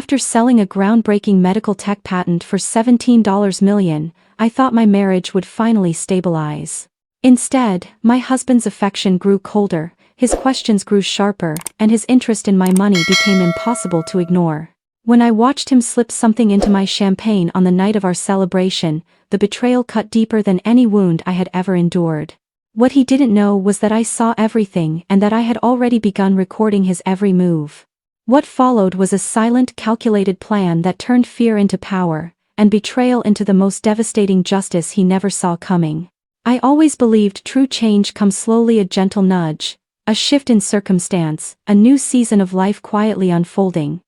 After selling a groundbreaking medical tech patent for $17 million, I thought my marriage would finally stabilize. Instead, my husband's affection grew colder, his questions grew sharper, and his interest in my money became impossible to ignore. When I watched him slip something into my champagne on the night of our celebration, the betrayal cut deeper than any wound I had ever endured. What he didn't know was that I saw everything and that I had already begun recording his every move. What followed was a silent, calculated plan that turned fear into power, and betrayal into the most devastating justice he never saw coming. I always believed true change comes slowly, a gentle nudge, a shift in circumstance, a new season of life quietly unfolding.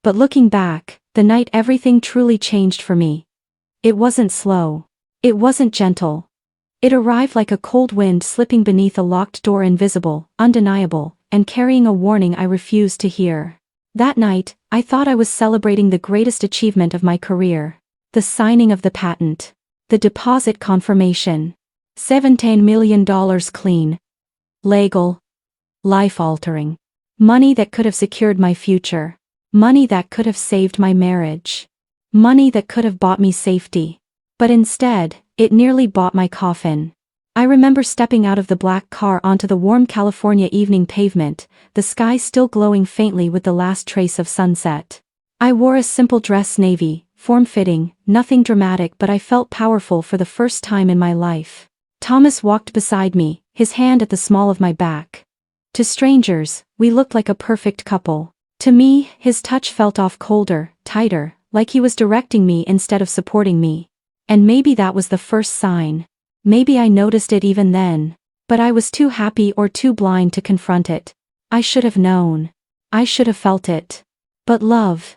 But looking back, the night everything truly changed for me. It wasn't slow. It wasn't gentle. It arrived like a cold wind slipping beneath a locked door, invisible, undeniable, and carrying a warning I refused to hear. That night, I thought I was celebrating the greatest achievement of my career. The signing of the patent. The deposit confirmation. $17 million clean. Legal. Life-altering. Money that could have secured my future. Money that could have saved my marriage. Money that could have bought me safety. But instead, it nearly bought my coffin. I remember stepping out of the black car onto the warm California evening pavement, the sky still glowing faintly with the last trace of sunset. I wore a simple dress, navy, form-fitting, nothing dramatic, but I felt powerful for the first time in my life. Thomas walked beside me, his hand at the small of my back. To strangers, we looked like a perfect couple. To me, his touch felt off, colder, tighter, like he was directing me instead of supporting me. And maybe that was the first sign. Maybe I noticed it even then. But I was too happy or too blind to confront it. I should have known. I should have felt it. But love.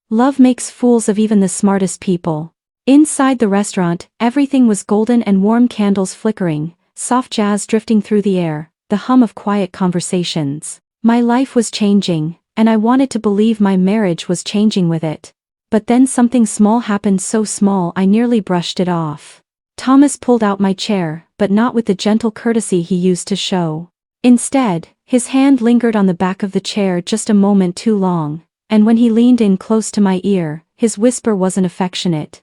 Love makes fools of even the smartest people. Inside the restaurant, everything was golden and warm, candles flickering, soft jazz drifting through the air, the hum of quiet conversations. My life was changing, and I wanted to believe my marriage was changing with it. But then something small happened, so small I nearly brushed it off. Thomas pulled out my chair, but not with the gentle courtesy he used to show. Instead, his hand lingered on the back of the chair just a moment too long, and when he leaned in close to my ear, his whisper wasn't affectionate.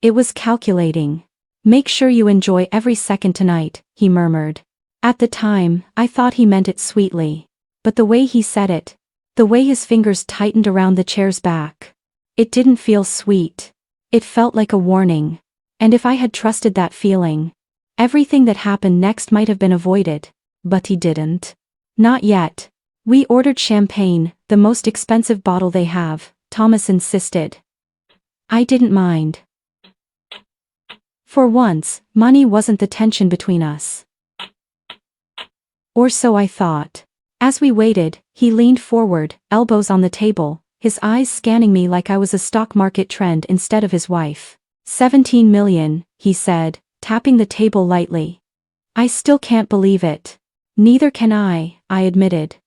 It was calculating. "Make sure you enjoy every second tonight," he murmured. At the time, I thought he meant it sweetly. But the way he said it, the way his fingers tightened around the chair's back, it didn't feel sweet. It felt like a warning. And if I had trusted that feeling, everything that happened next might have been avoided. But he didn't. Not yet. "We ordered champagne, the most expensive bottle they have," Thomas insisted. I didn't mind. For once, money wasn't the tension between us. Or so I thought. As we waited, he leaned forward, elbows on the table, his eyes scanning me like I was a stock market trend instead of his wife. $17 million, he said, tapping the table lightly. I still can't believe it. Neither can I admitted.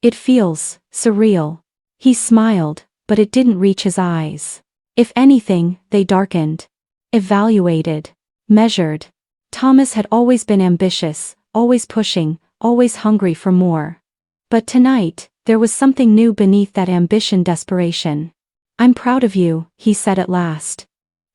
It feels surreal. He smiled, but it didn't reach his eyes. If anything, they darkened. Evaluated. Measured. Thomas had always been ambitious, always pushing, always hungry for more. But tonight, there was something new beneath that ambition, desperation. "I'm proud of you," he said at last.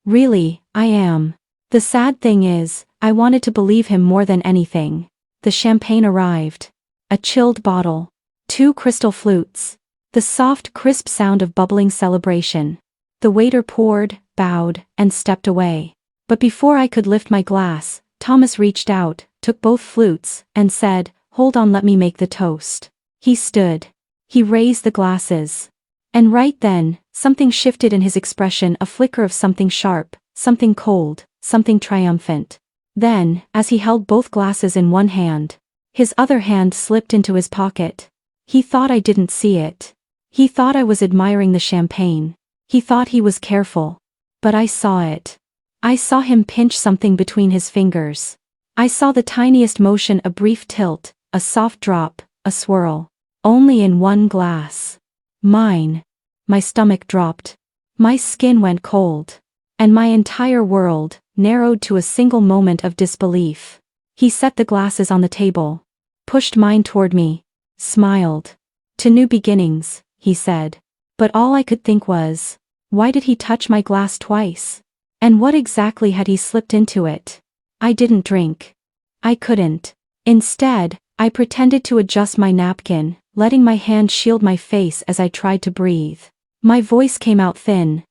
"Really, I am." The sad thing is, I wanted to believe him more than anything. The champagne arrived. A chilled bottle. 2 crystal flutes. The soft, crisp sound of bubbling celebration. The waiter poured, bowed, and stepped away. But before I could lift my glass, Thomas reached out, took both flutes, and said, "Hold on, let me make the toast." He stood. He raised the glasses. And right then, something shifted in his expression, a flicker of something sharp, something cold, something triumphant. Then, as he held both glasses in one hand, his other hand slipped into his pocket. He thought I didn't see it. He thought I was admiring the champagne. He thought he was careful. But I saw it. I saw him pinch something between his fingers. I saw the tiniest motion, a brief tilt, a soft drop, a swirl. Only in one glass. Mine. My stomach dropped. My skin went cold. And my entire world narrowed to a single moment of disbelief. He set the glasses on the table. Pushed mine toward me. Smiled. "To new beginnings," he said. But all I could think was, why did he touch my glass twice? And what exactly had he slipped into it? I didn't drink. I couldn't. Instead, I pretended to adjust my napkin, letting my hand shield my face as I tried to breathe. My voice came out thin.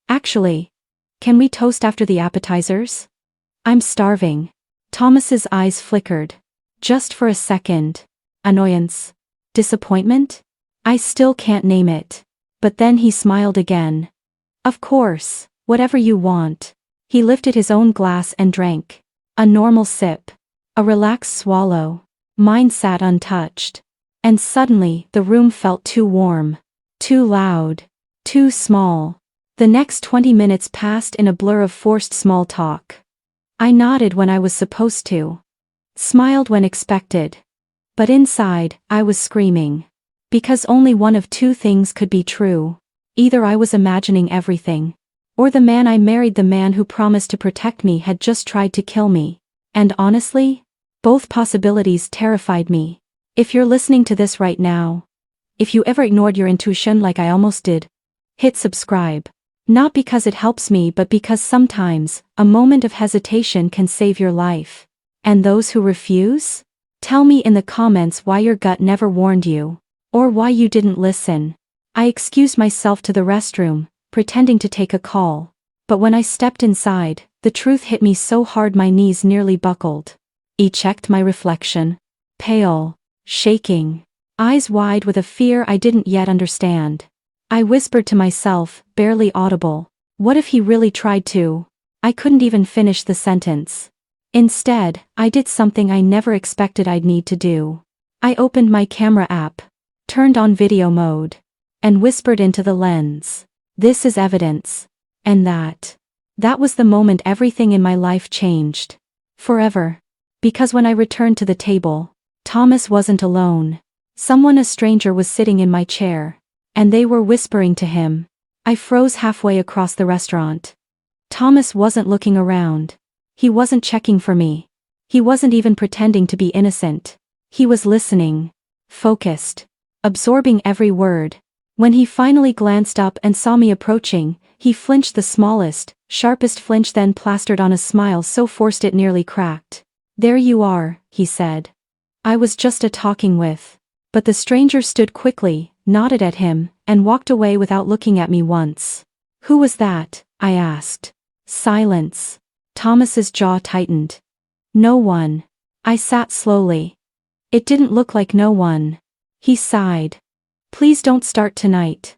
Actually, can we toast after the appetizers? I'm starving. Thomas's eyes flickered. Just for a second. Annoyance. Disappointment? I still can't name it. But then he smiled again. Of course, whatever you want. He lifted his own glass and drank. A normal sip. A relaxed swallow. Mine sat untouched. And suddenly, the room felt too warm. Too loud. Too small. The next 20 minutes passed in a blur of forced small talk. I nodded when I was supposed to. Smiled when expected. But inside, I was screaming. Because only one of two things could be true. Either I was imagining everything. Or the man I married, the man who promised to protect me, had just tried to kill me. And honestly, both possibilities terrified me. If you're listening to this right now, if you ever ignored your intuition like I almost did, hit subscribe. Not because it helps me, but because sometimes, a moment of hesitation can save your life. And those who refuse? Tell me in the comments why your gut never warned you. Or why you didn't listen. I excused myself to the restroom, pretending to take a call. But when I stepped inside, the truth hit me so hard my knees nearly buckled. I checked my reflection. Pale. Shaking. Eyes wide with a fear I didn't yet understand. I whispered to myself, barely audible. What if he really tried to? I couldn't even finish the sentence. Instead, I did something I never expected I'd need to do. I opened my camera app, turned on video mode, and whispered into the lens. This is evidence. And that was the moment everything in my life changed. Forever. Because when I returned to the table, Thomas wasn't alone. A stranger was sitting in my chair. And they were whispering to him. I froze halfway across the restaurant. Thomas wasn't looking around. He wasn't checking for me. He wasn't even pretending to be innocent. He was listening. Focused. Absorbing every word. When he finally glanced up and saw me approaching, he flinched the smallest, sharpest flinch, then plastered on a smile so forced it nearly cracked. There you are, he said. I was just talking with. But the stranger stood quickly, nodded at him, and walked away without looking at me once. Who was that? I asked. Silence. Thomas's jaw tightened. No one. I sat slowly. It didn't look like no one. He sighed. Please don't start tonight.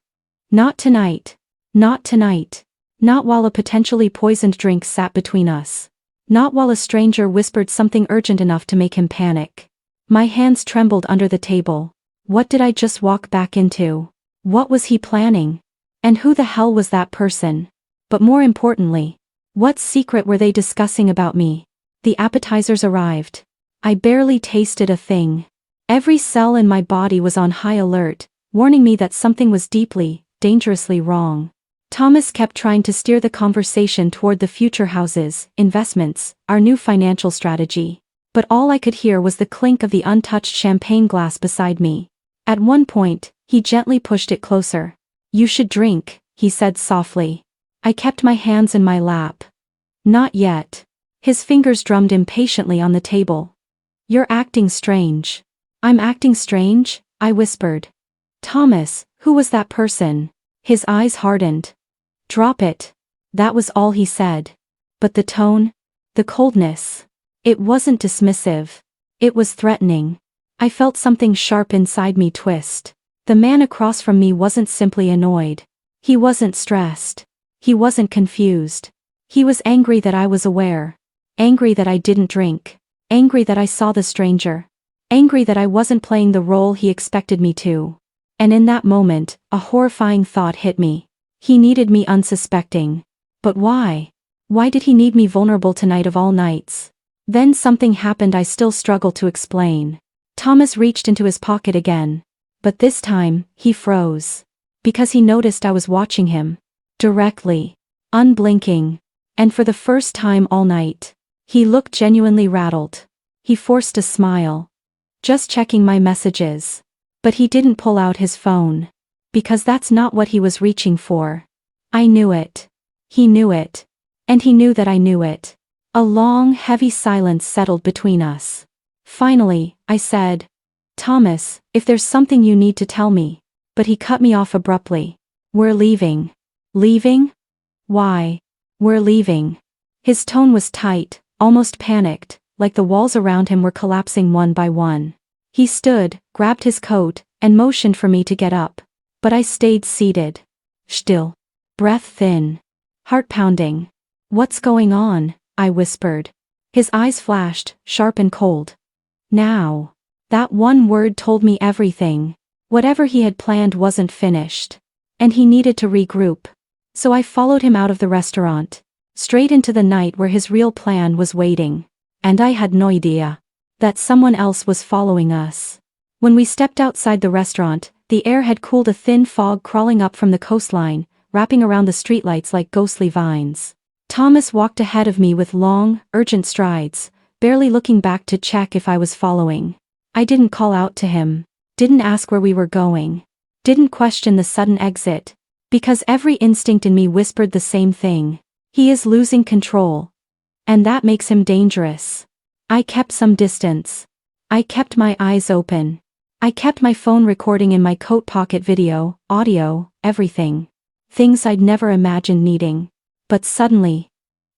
Not tonight. Not tonight. Not while a potentially poisoned drink sat between us. Not while a stranger whispered something urgent enough to make him panic. My hands trembled under the table. What did I just walk back into? What was he planning? And who the hell was that person? But more importantly, what secret were they discussing about me? The appetizers arrived. I barely tasted a thing. Every cell in my body was on high alert, warning me that something was deeply, dangerously wrong. Thomas kept trying to steer the conversation toward the future houses, investments, our new financial strategy. But all I could hear was the clink of the untouched champagne glass beside me. At one point, he gently pushed it closer. You should drink, he said softly. I kept my hands in my lap. Not yet. His fingers drummed impatiently on the table. You're acting strange. I'm acting strange? I whispered. Thomas, who was that person? His eyes hardened. Drop it. That was all he said. But the tone? The coldness. It wasn't dismissive. It was threatening. I felt something sharp inside me twist. The man across from me wasn't simply annoyed. He wasn't stressed. He wasn't confused. He was angry that I was aware. Angry that I didn't drink. Angry that I saw the stranger. Angry that I wasn't playing the role he expected me to. And in that moment, a horrifying thought hit me. He needed me unsuspecting. But why? Why did he need me vulnerable tonight of all nights? Then something happened I still struggle to explain. Thomas reached into his pocket again. But this time, he froze. Because he noticed I was watching him. Directly. Unblinking. And for the first time all night, he looked genuinely rattled. He forced a smile. Just checking my messages. But he didn't pull out his phone. because that's not what he was reaching for. I knew it. He knew it. And he knew that I knew it. A long, heavy silence settled between us. Finally, I said, "Thomas, if there's something you need to tell me." But he cut me off abruptly. "We're leaving." "Leaving? Why?" "We're leaving." His tone was tight, almost panicked, like the walls around him were collapsing one by one. He stood, grabbed his coat, and motioned for me to get up. But I stayed seated. Still. Breath thin. Heart pounding. "What's going on?" I whispered. His eyes flashed, sharp and cold. Now. That one word told me everything. Whatever he had planned wasn't finished. And he needed to regroup. So I followed him out of the restaurant. Straight into the night where his real plan was waiting. And I had no idea that someone else was following us. When we stepped outside the restaurant, the air had cooled, a thin fog crawling up from the coastline, wrapping around the streetlights like ghostly vines. Thomas walked ahead of me with long, urgent strides, barely looking back to check if I was following. I didn't call out to him, didn't ask where we were going, didn't question the sudden exit, because every instinct in me whispered the same thing. He is losing control. And that makes him dangerous. I kept some distance. I kept my eyes open. I kept my phone recording in my coat pocket, video, audio, everything. Things I'd never imagined needing. But suddenly,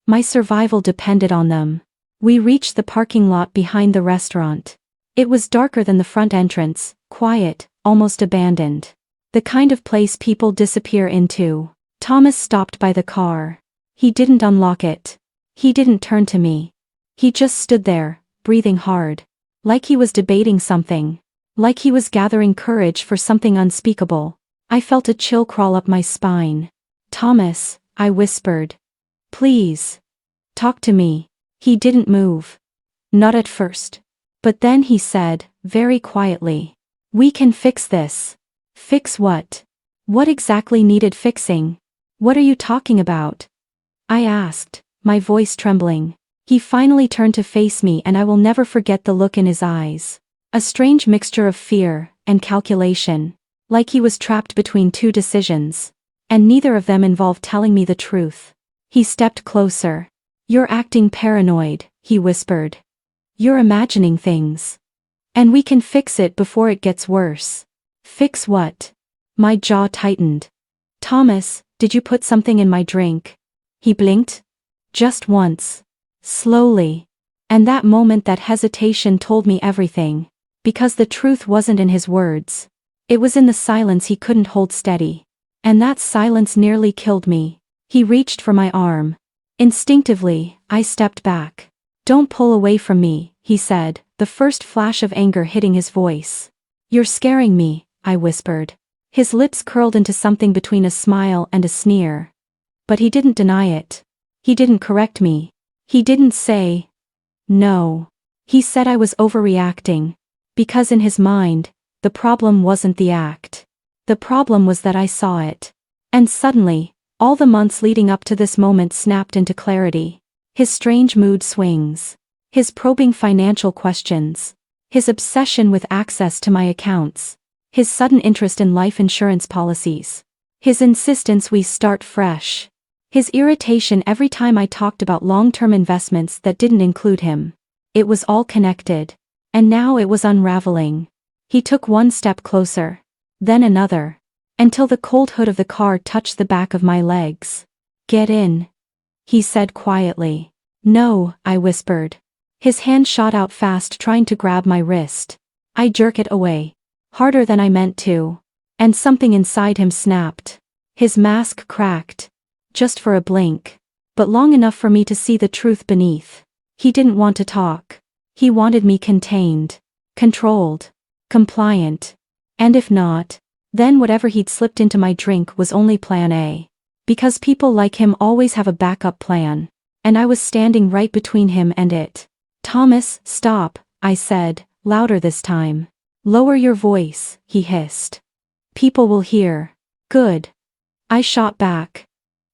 my survival depended on them. We reached the parking lot behind the restaurant. It was darker than the front entrance, quiet, almost abandoned. The kind of place people disappear into. Thomas stopped by the car. He didn't unlock it. He didn't turn to me. He just stood there, breathing hard. Like he was debating something. Like he was gathering courage for something unspeakable. I felt a chill crawl up my spine. "Thomas," I whispered. "Please. Talk to me." He didn't move. Not at first. But then he said, very quietly, "We can fix this." "Fix what? What exactly needed fixing? What are you talking about?" I asked, my voice trembling. He finally turned to face me, and I will never forget the look in his eyes. A strange mixture of fear and calculation. Like he was trapped between two decisions. And neither of them involved telling me the truth. He stepped closer. "You're acting paranoid," he whispered. "You're imagining things. And we can fix it before it gets worse." "Fix what?" My jaw tightened. "Thomas, did you put something in my drink?" He blinked. Just once. Slowly. And that moment, that hesitation, told me everything. Because the truth wasn't in his words. It was in the silence he couldn't hold steady. And that silence nearly killed me. He reached for my arm. Instinctively, I stepped back. "Don't pull away from me," he said, the first flash of anger hitting his voice. "You're scaring me," I whispered. His lips curled into something between a smile and a sneer. But he didn't deny it. He didn't correct me. He didn't say no. He said I was overreacting. Because in his mind, the problem wasn't the act. The problem was that I saw it. And suddenly, all the months leading up to this moment snapped into clarity. His strange mood swings. His probing financial questions. His obsession with access to my accounts. His sudden interest in life insurance policies. His insistence we start fresh. His irritation every time I talked about long-term investments that didn't include him. It was all connected. And now it was unraveling. He took one step closer. Then another. Until the cold hood of the car touched the back of my legs. "Get in," he said quietly. "No," I whispered. His hand shot out fast, trying to grab my wrist. I jerked it away. Harder than I meant to. And something inside him snapped. His mask cracked. Just for a blink. But long enough for me to see the truth beneath. He didn't want to talk. He wanted me contained. Controlled. Compliant. And if not, then whatever he'd slipped into my drink was only plan A. Because people like him always have a backup plan. And I was standing right between him and it. "Thomas, stop," I said, louder this time. "Lower your voice," he hissed. "People will hear." "Good." I shot back.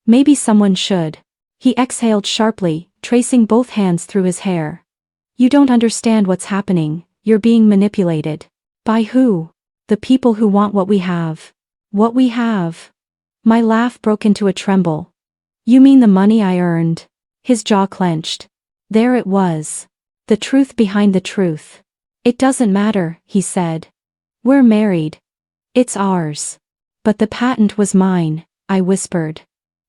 "Maybe someone should." He exhaled sharply, tracing both hands through his hair. "You don't understand what's happening. You're being manipulated." "By who?" "The people who want what we have." What we have. My laugh broke into a tremble. You mean the money I earned? His jaw clenched. There it was. The truth behind the truth. It doesn't matter, he said. We're married. It's ours. But the patent was mine, I whispered.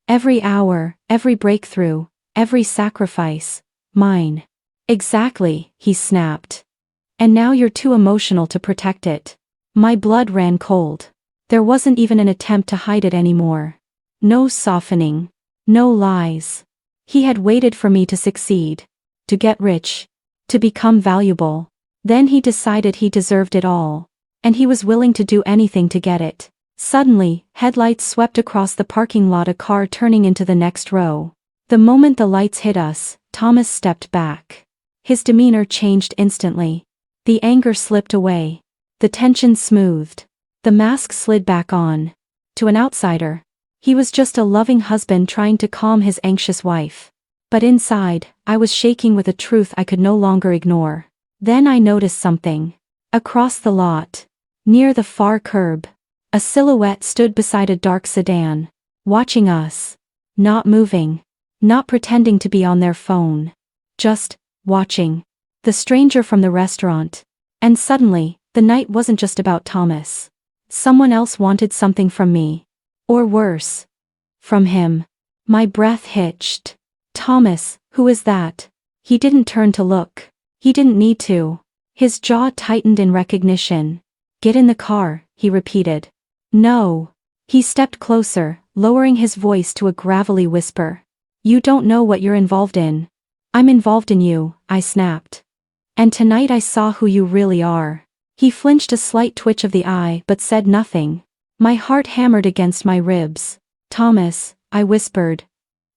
Every hour, every breakthrough, every sacrifice, mine. Exactly, he snapped. And now you're too emotional to protect it. My blood ran cold. There wasn't even an attempt to hide it anymore. No softening. No lies. He had waited for me to succeed. To get rich. To become valuable. Then he decided he deserved it all. And he was willing to do anything to get it. Suddenly, headlights swept across the parking lot, a car turning into the next row. The moment the lights hit us, Thomas stepped back. His demeanor changed instantly. The anger slipped away. The tension smoothed. The mask slid back on. To an outsider, he was just a loving husband trying to calm his anxious wife. But inside, I was shaking with a truth I could no longer ignore. Then I noticed something. Across the lot, near the far curb, a silhouette stood beside a dark sedan, watching us. Not moving. Not pretending to be on their phone. Just watching. The stranger from the restaurant. And suddenly, the night wasn't just about Thomas. Someone else wanted something from me. Or worse. From him. My breath hitched. Thomas, who is that? He didn't turn to look. He didn't need to. His jaw tightened in recognition. Get in the car, he repeated. No. He stepped closer, lowering his voice to a gravelly whisper. You don't know what you're involved in. I'm involved in you, I snapped. And tonight I saw who you really are. He flinched, a slight twitch of the eye, but said nothing. My heart hammered against my ribs. Thomas, I whispered.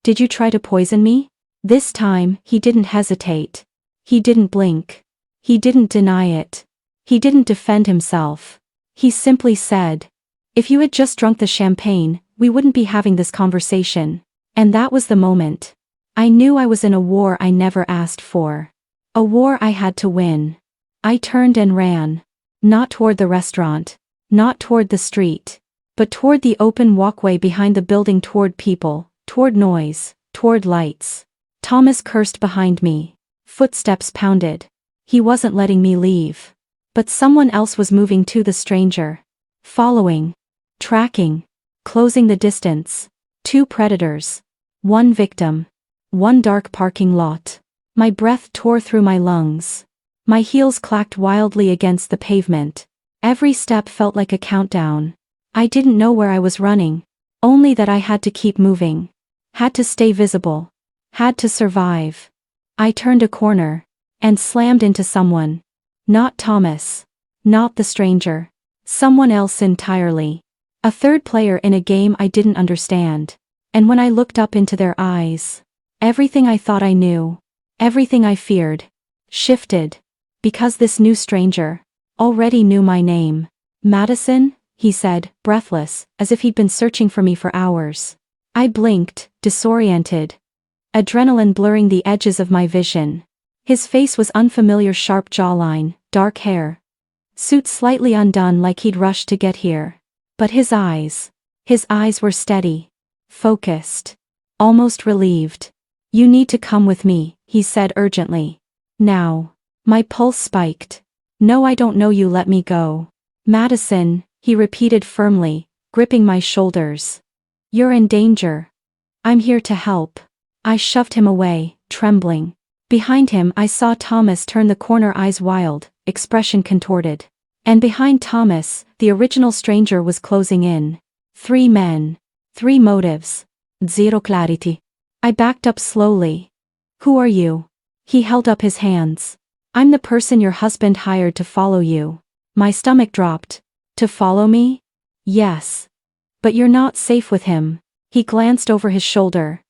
Did you try to poison me? This time, he didn't hesitate. He didn't blink. He didn't deny it. He didn't defend himself. He simply said, if you had just drunk the champagne, we wouldn't be having this conversation. And that was the moment. I knew I was in a war I never asked for. A war I had to win. I turned and ran. Not toward the restaurant. Not toward the street. But toward the open walkway behind the building, toward people, toward noise, toward lights. Thomas cursed behind me. Footsteps pounded. He wasn't letting me leave. But someone else was moving too, the stranger. Following. Tracking. Closing the distance. 2 predators. 1 victim. 1 dark parking lot. My breath tore through my lungs. My heels clacked wildly against the pavement. Every step felt like a countdown. I didn't know where I was running. Only that I had to keep moving. Had to stay visible. Had to survive. I turned a corner. And slammed into someone. Not Thomas. Not the stranger. Someone else entirely. A third player in a game I didn't understand. And when I looked up into their eyes, everything I thought I knew, everything I feared, shifted. Because this new stranger already knew my name. Madison, he said, breathless, as if he'd been searching for me for hours. I blinked, disoriented. Adrenaline blurring the edges of my vision. His face was unfamiliar, sharp jawline, dark hair. Suit slightly undone like he'd rushed to get here. But his eyes were steady. Focused. Almost relieved. You need to come with me, he said urgently. Now. My pulse spiked. No, I don't know you, let me go. Madison, he repeated firmly, gripping my shoulders. You're in danger. I'm here to help. I shoved him away, trembling. Behind him I saw Thomas turn the corner, eyes wild, expression contorted. And behind Thomas, the original stranger was closing in. 3 men. 3 motives. Zero clarity. I backed up slowly. Who are you? He held up his hands. I'm the person your husband hired to follow you. My stomach dropped. To follow me? Yes. But you're not safe with him. He glanced over his shoulder.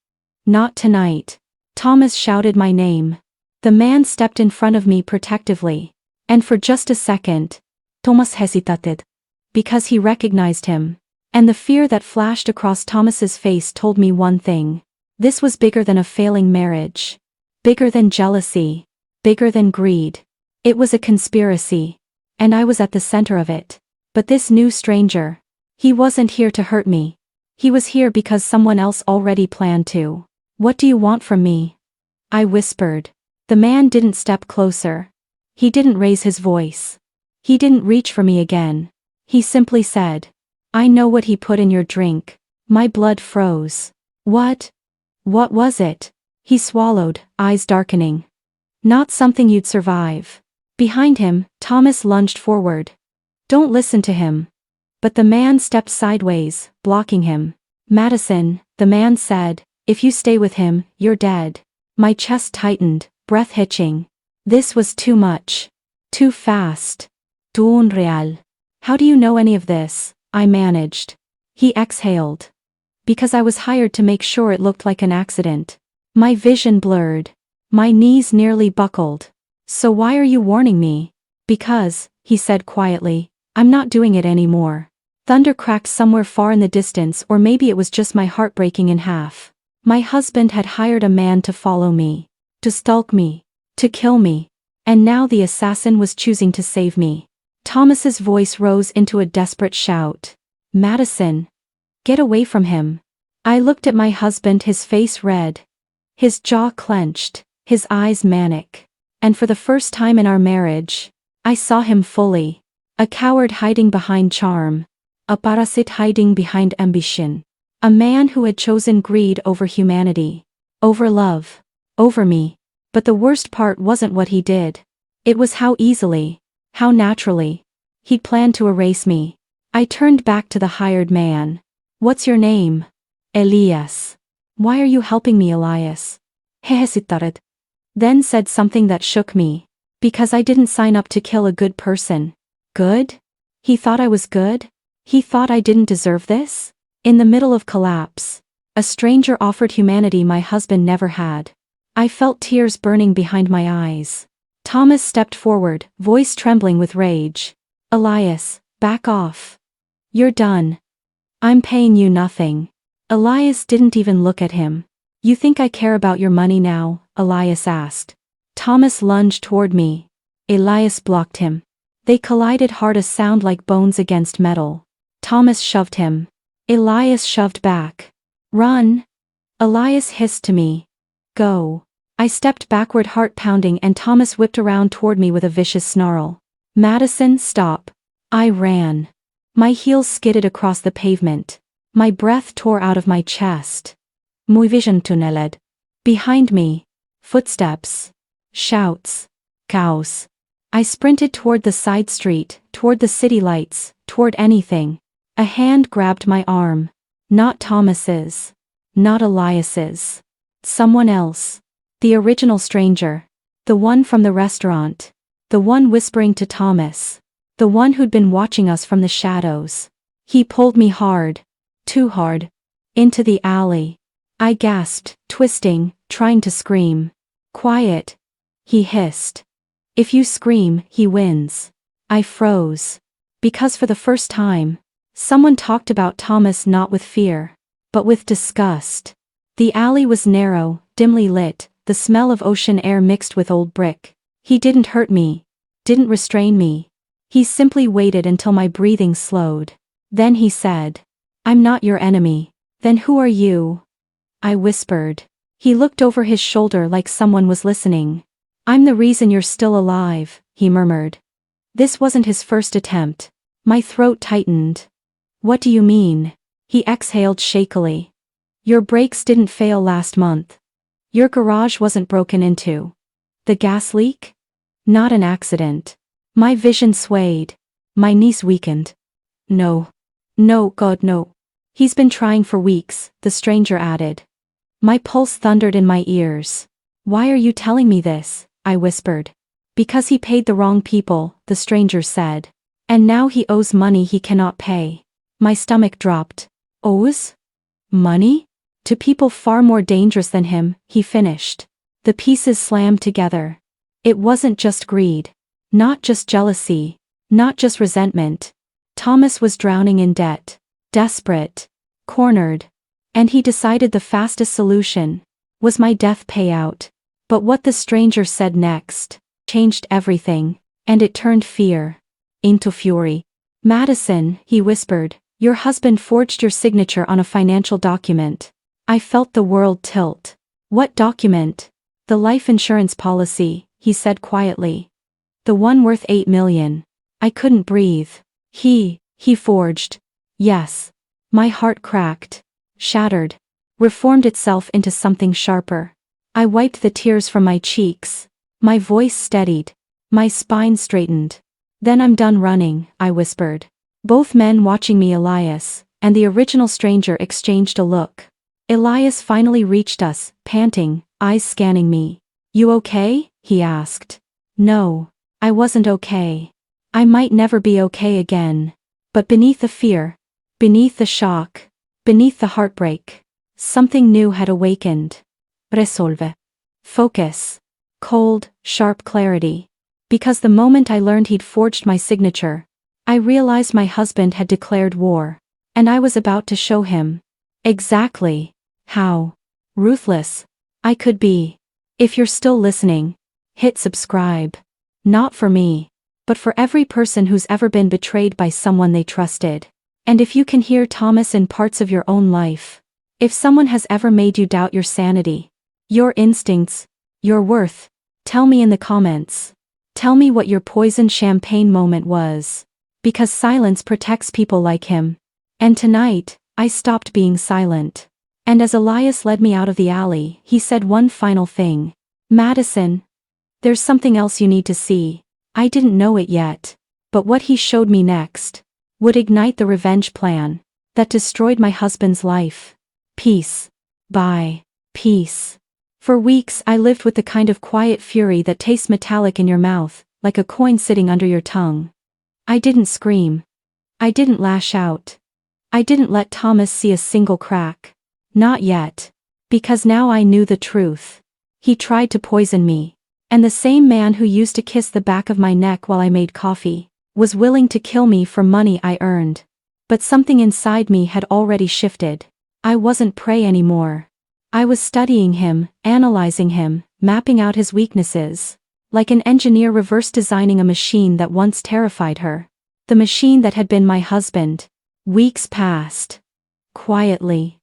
Not tonight. Thomas shouted my name. The man stepped in front of me protectively. And for just a second, Thomas hesitated. Because he recognized him. And the fear that flashed across Thomas's face told me one thing. This was bigger than a failing marriage. Bigger than jealousy. Bigger than greed. It was a conspiracy. And I was at the center of it. But this new stranger. He wasn't here to hurt me. He was here because someone else already planned to. What do you want from me? I whispered. The man didn't step closer. He didn't raise his voice. He didn't reach for me again. He simply said, I know what he put in your drink. My blood froze. What? What was it? He swallowed, eyes darkening. Not something you'd survive. Behind him, Thomas lunged forward. Don't listen to him. But the man stepped sideways, blocking him. Madison, the man said, if you stay with him, you're dead. My chest tightened, breath hitching. This was too much. Too fast. Too unreal. How do you know any of this? I managed. He exhaled. Because I was hired to make sure it looked like an accident. My vision blurred. My knees nearly buckled. So why are you warning me? Because, he said quietly, I'm not doing it anymore. Thunder cracked somewhere far in the distance, or maybe it was just my heart breaking in half. My husband had hired a man to follow me. To stalk me. To kill me. And now the assassin was choosing to save me. Thomas's voice rose into a desperate shout. Madison. Get away from him. I looked at my husband, his face red. His jaw clenched, his eyes manic. And for the first time in our marriage, I saw him fully. A coward hiding behind charm. A parasite hiding behind ambition. A man who had chosen greed over humanity. Over love. Over me. But the worst part wasn't what he did. It was how easily, how naturally, he'd planned to erase me. I turned back to the hired man. What's your name? Elias. Why are you helping me, Elias? He hesitated. Then said something that shook me. Because I didn't sign up to kill a good person. Good? He thought I was good? He thought I didn't deserve this? In the middle of collapse, a stranger offered humanity my husband never had. I felt tears burning behind my eyes. Thomas stepped forward, voice trembling with rage. Elias, back off. You're done. I'm paying you nothing. Elias didn't even look at him. You think I care about your money now? Elias asked. Thomas lunged toward me. Elias blocked him. They collided hard, a sound like bones against metal. Thomas shoved him. Elias shoved back. Run! Elias hissed to me. Go. I stepped backward, heart pounding, and Thomas whipped around toward me with a vicious snarl. Madison, stop. I ran. My heels skidded across the pavement. My breath tore out of my chest. Muy vision tunneled. Behind me. Footsteps. Shouts. Cows. I sprinted toward the side street, toward the city lights, toward anything. A hand grabbed my arm. Not Thomas's. Not Elias's. Someone else. The original stranger. The one from the restaurant. The one whispering to Thomas. The one who'd been watching us from the shadows. He pulled me hard. Too hard. Into the alley. I gasped, twisting, trying to scream. Quiet. He hissed. If you scream, he wins. I froze. Because for the first time, someone talked about Thomas not with fear, but with disgust. The alley was narrow, dimly lit, the smell of ocean air mixed with old brick. He didn't hurt me. Didn't restrain me. He simply waited until my breathing slowed. Then he said, I'm not your enemy. Then who are you? I whispered. He looked over his shoulder like someone was listening. I'm the reason you're still alive, he murmured. This wasn't his first attempt. My throat tightened. What do you mean? He exhaled shakily. Your brakes didn't fail last month. Your garage wasn't broken into. The gas leak? Not an accident. My vision swayed. My knees weakened. No. No, God, no. He's been trying for weeks, the stranger added. My pulse thundered in my ears. Why are you telling me this? I whispered. Because he paid the wrong people, the stranger said. And now he owes money he cannot pay. My stomach dropped. Owes? Money? To people far more dangerous than him, he finished. The pieces slammed together. It wasn't just greed. Not just jealousy. Not just resentment. Thomas was drowning in debt. Desperate. Cornered. And he decided the fastest solution was my death payout. But what the stranger said next changed everything, and it turned fear into fury. Madison, he whispered, Your husband forged your signature on a financial document. I felt the world tilt. What document? The life insurance policy, he said quietly. The one worth 8 million. I couldn't breathe. He forged. Yes. My heart cracked. Shattered. Reformed itself into something sharper. I wiped the tears from my cheeks. My voice steadied. My spine straightened. Then I'm done running, I whispered. Both men watching me, Elias and the original stranger, exchanged a look. Elias finally reached us, panting, eyes scanning me. You okay? He asked. No. I wasn't okay. I might never be okay again. But beneath the fear, beneath the shock, beneath the heartbreak, something new had awakened. Resolve. Focus. Cold, sharp clarity. Because the moment I learned he'd forged my signature, I realized my husband had declared war. And I was about to show him exactly how ruthless I could be. If you're still listening, hit subscribe. Not for me, but for every person who's ever been betrayed by someone they trusted. And if you can hear Thomas in parts of your own life, if someone has ever made you doubt your sanity, your instincts, your worth, tell me in the comments. Tell me what your poisoned champagne moment was. Because silence protects people like him. And tonight, I stopped being silent. And as Elias led me out of the alley, he said one final thing. Madison, there's something else you need to see. I didn't know it yet. But what he showed me next would ignite the revenge plan that destroyed my husband's life. Peace. Bye. Peace. For weeks I lived with the kind of quiet fury that tastes metallic in your mouth, like a coin sitting under your tongue. I didn't scream. I didn't lash out. I didn't let Thomas see a single crack. Not yet. Because now I knew the truth. He tried to poison me. And the same man who used to kiss the back of my neck while I made coffee was willing to kill me for money I earned. But something inside me had already shifted. I wasn't prey anymore. I was studying him, analyzing him, mapping out his weaknesses. Like an engineer reverse designing a machine that once terrified her. The machine that had been my husband. Weeks passed. Quietly.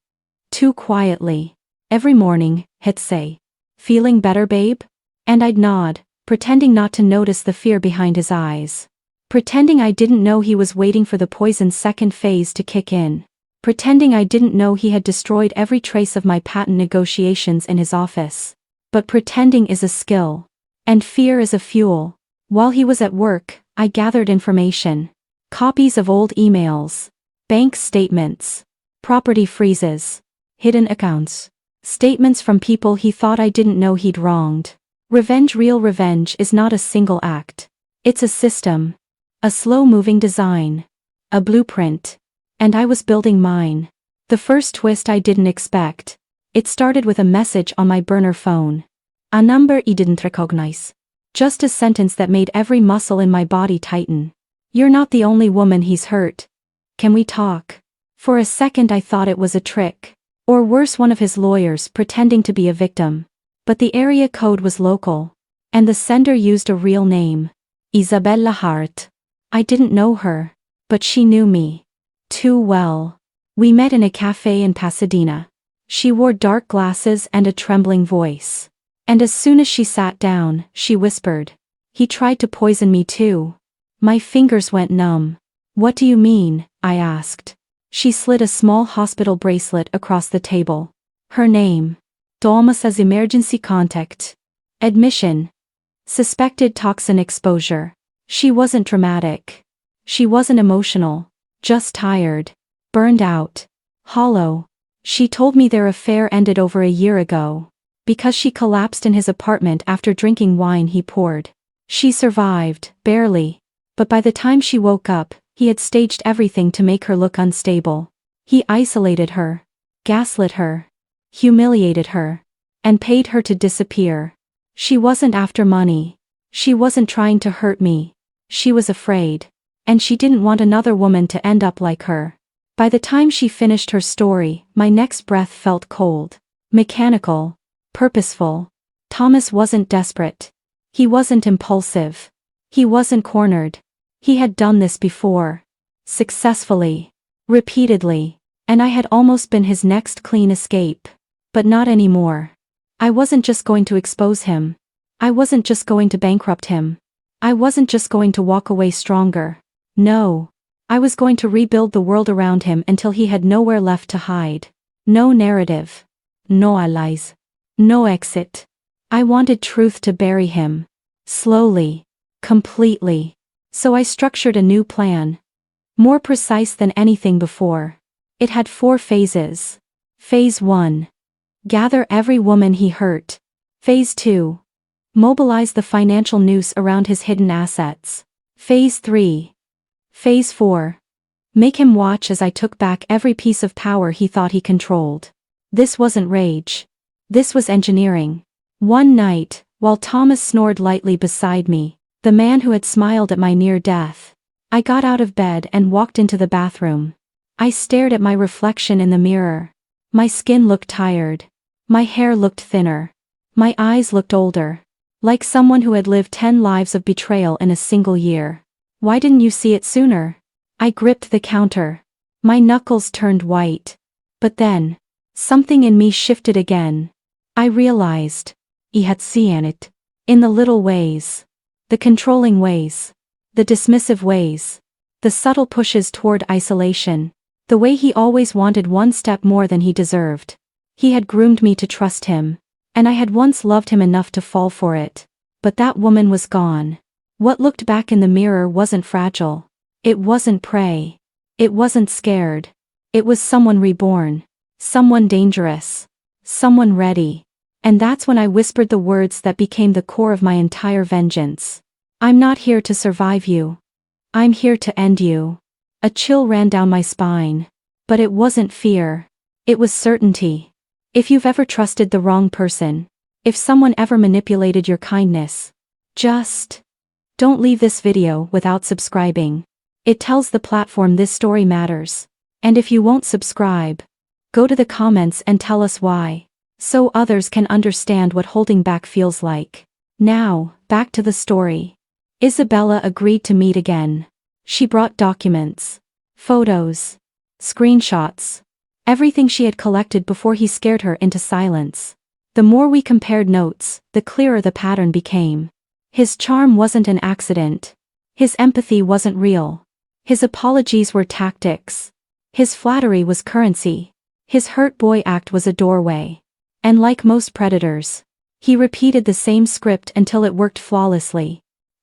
Too quietly. Every morning, he'd say, "Feeling better, babe?" And I'd nod, pretending not to notice the fear behind his eyes. Pretending I didn't know he was waiting for the poison's second phase to kick in. Pretending I didn't know he had destroyed every trace of my patent negotiations in his office. But pretending is a skill. And fear is a fuel. While he was at work, I gathered information. Copies of old emails. Bank statements. Property freezes. Hidden accounts. Statements from people he thought I didn't know he'd wronged. Revenge. Real revenge is not a single act. It's a system. A slow-moving design. A blueprint. And I was building mine. The first twist I didn't expect. It started with a message on my burner phone. A number I didn't recognize. Just a sentence that made every muscle in my body tighten. You're not the only woman he's hurt. Can we talk? For a second I thought it was a trick. Or worse, one of his lawyers pretending to be a victim. But the area code was local. And the sender used a real name. Isabella Hart. I didn't know her. But she knew me. Too well. We met in a cafe in Pasadena. She wore dark glasses and a trembling voice. And as soon as she sat down, she whispered, "He tried to poison me too." My fingers went numb. "What do you mean?" I asked. She slid a small hospital bracelet across the table. Her name. Thomas as emergency contact. Admission. Suspected toxin exposure. She wasn't dramatic. She wasn't emotional. Just tired. Burned out. Hollow. She told me their affair ended over a year ago. Because she collapsed in his apartment after drinking wine he poured. She survived, barely. But by the time she woke up, he had staged everything to make her look unstable. He isolated her. Gaslit her. Humiliated her. And paid her to disappear. She wasn't after money. She wasn't trying to hurt me. She was afraid. And she didn't want another woman to end up like her. By the time she finished her story, my next breath felt cold. Mechanical. Purposeful. Thomas wasn't desperate. He wasn't impulsive. He wasn't cornered. He had done this before. Successfully. Repeatedly. And I had almost been his next clean escape. But not anymore. I wasn't just going to expose him. I wasn't just going to bankrupt him. I wasn't just going to walk away stronger. No. I was going to rebuild the world around him until he had nowhere left to hide. No narrative. No allies. No exit. I wanted truth to bury him. Slowly. Completely. So I structured a new plan. More precise than anything before. It had 4 phases. Phase 1. Gather every woman he hurt. Phase 2. Mobilize the financial noose around his hidden assets. Phase 3. Phase 4. Make him watch as I took back every piece of power he thought he controlled. This wasn't rage. This was engineering. One night, while Thomas snored lightly beside me, the man who had smiled at my near death, I got out of bed and walked into the bathroom. I stared at my reflection in the mirror. My skin looked tired. My hair looked thinner. My eyes looked older. Like someone who had lived 10 lives of betrayal in a single year. Why didn't you see it sooner? I gripped the counter. My knuckles turned white. But then, something in me shifted again. I realized. He had seen it. In the little ways. The controlling ways. The dismissive ways. The subtle pushes toward isolation. The way he always wanted one step more than he deserved. He had groomed me to trust him. And I had once loved him enough to fall for it. But that woman was gone. What looked back in the mirror wasn't fragile. It wasn't prey. It wasn't scared. It was someone reborn. Someone dangerous. Someone ready. And that's when I whispered the words that became the core of my entire vengeance. I'm not here to survive you. I'm here to end you. A chill ran down my spine. But it wasn't fear. It was certainty. If you've ever trusted the wrong person, if someone ever manipulated your kindness, just don't leave this video without subscribing. It tells the platform this story matters. And if you won't subscribe, go to the comments and tell us why, so others can understand what holding back feels like. Now, back to the story. Isabella agreed to meet again. She brought documents, photos, screenshots, everything she had collected before he scared her into silence. The more we compared notes, the clearer the pattern became. His charm wasn't an accident. His empathy wasn't real. His apologies were tactics. His flattery was currency. His hurt boy act was a doorway. And like most predators, he repeated the same script until it worked flawlessly.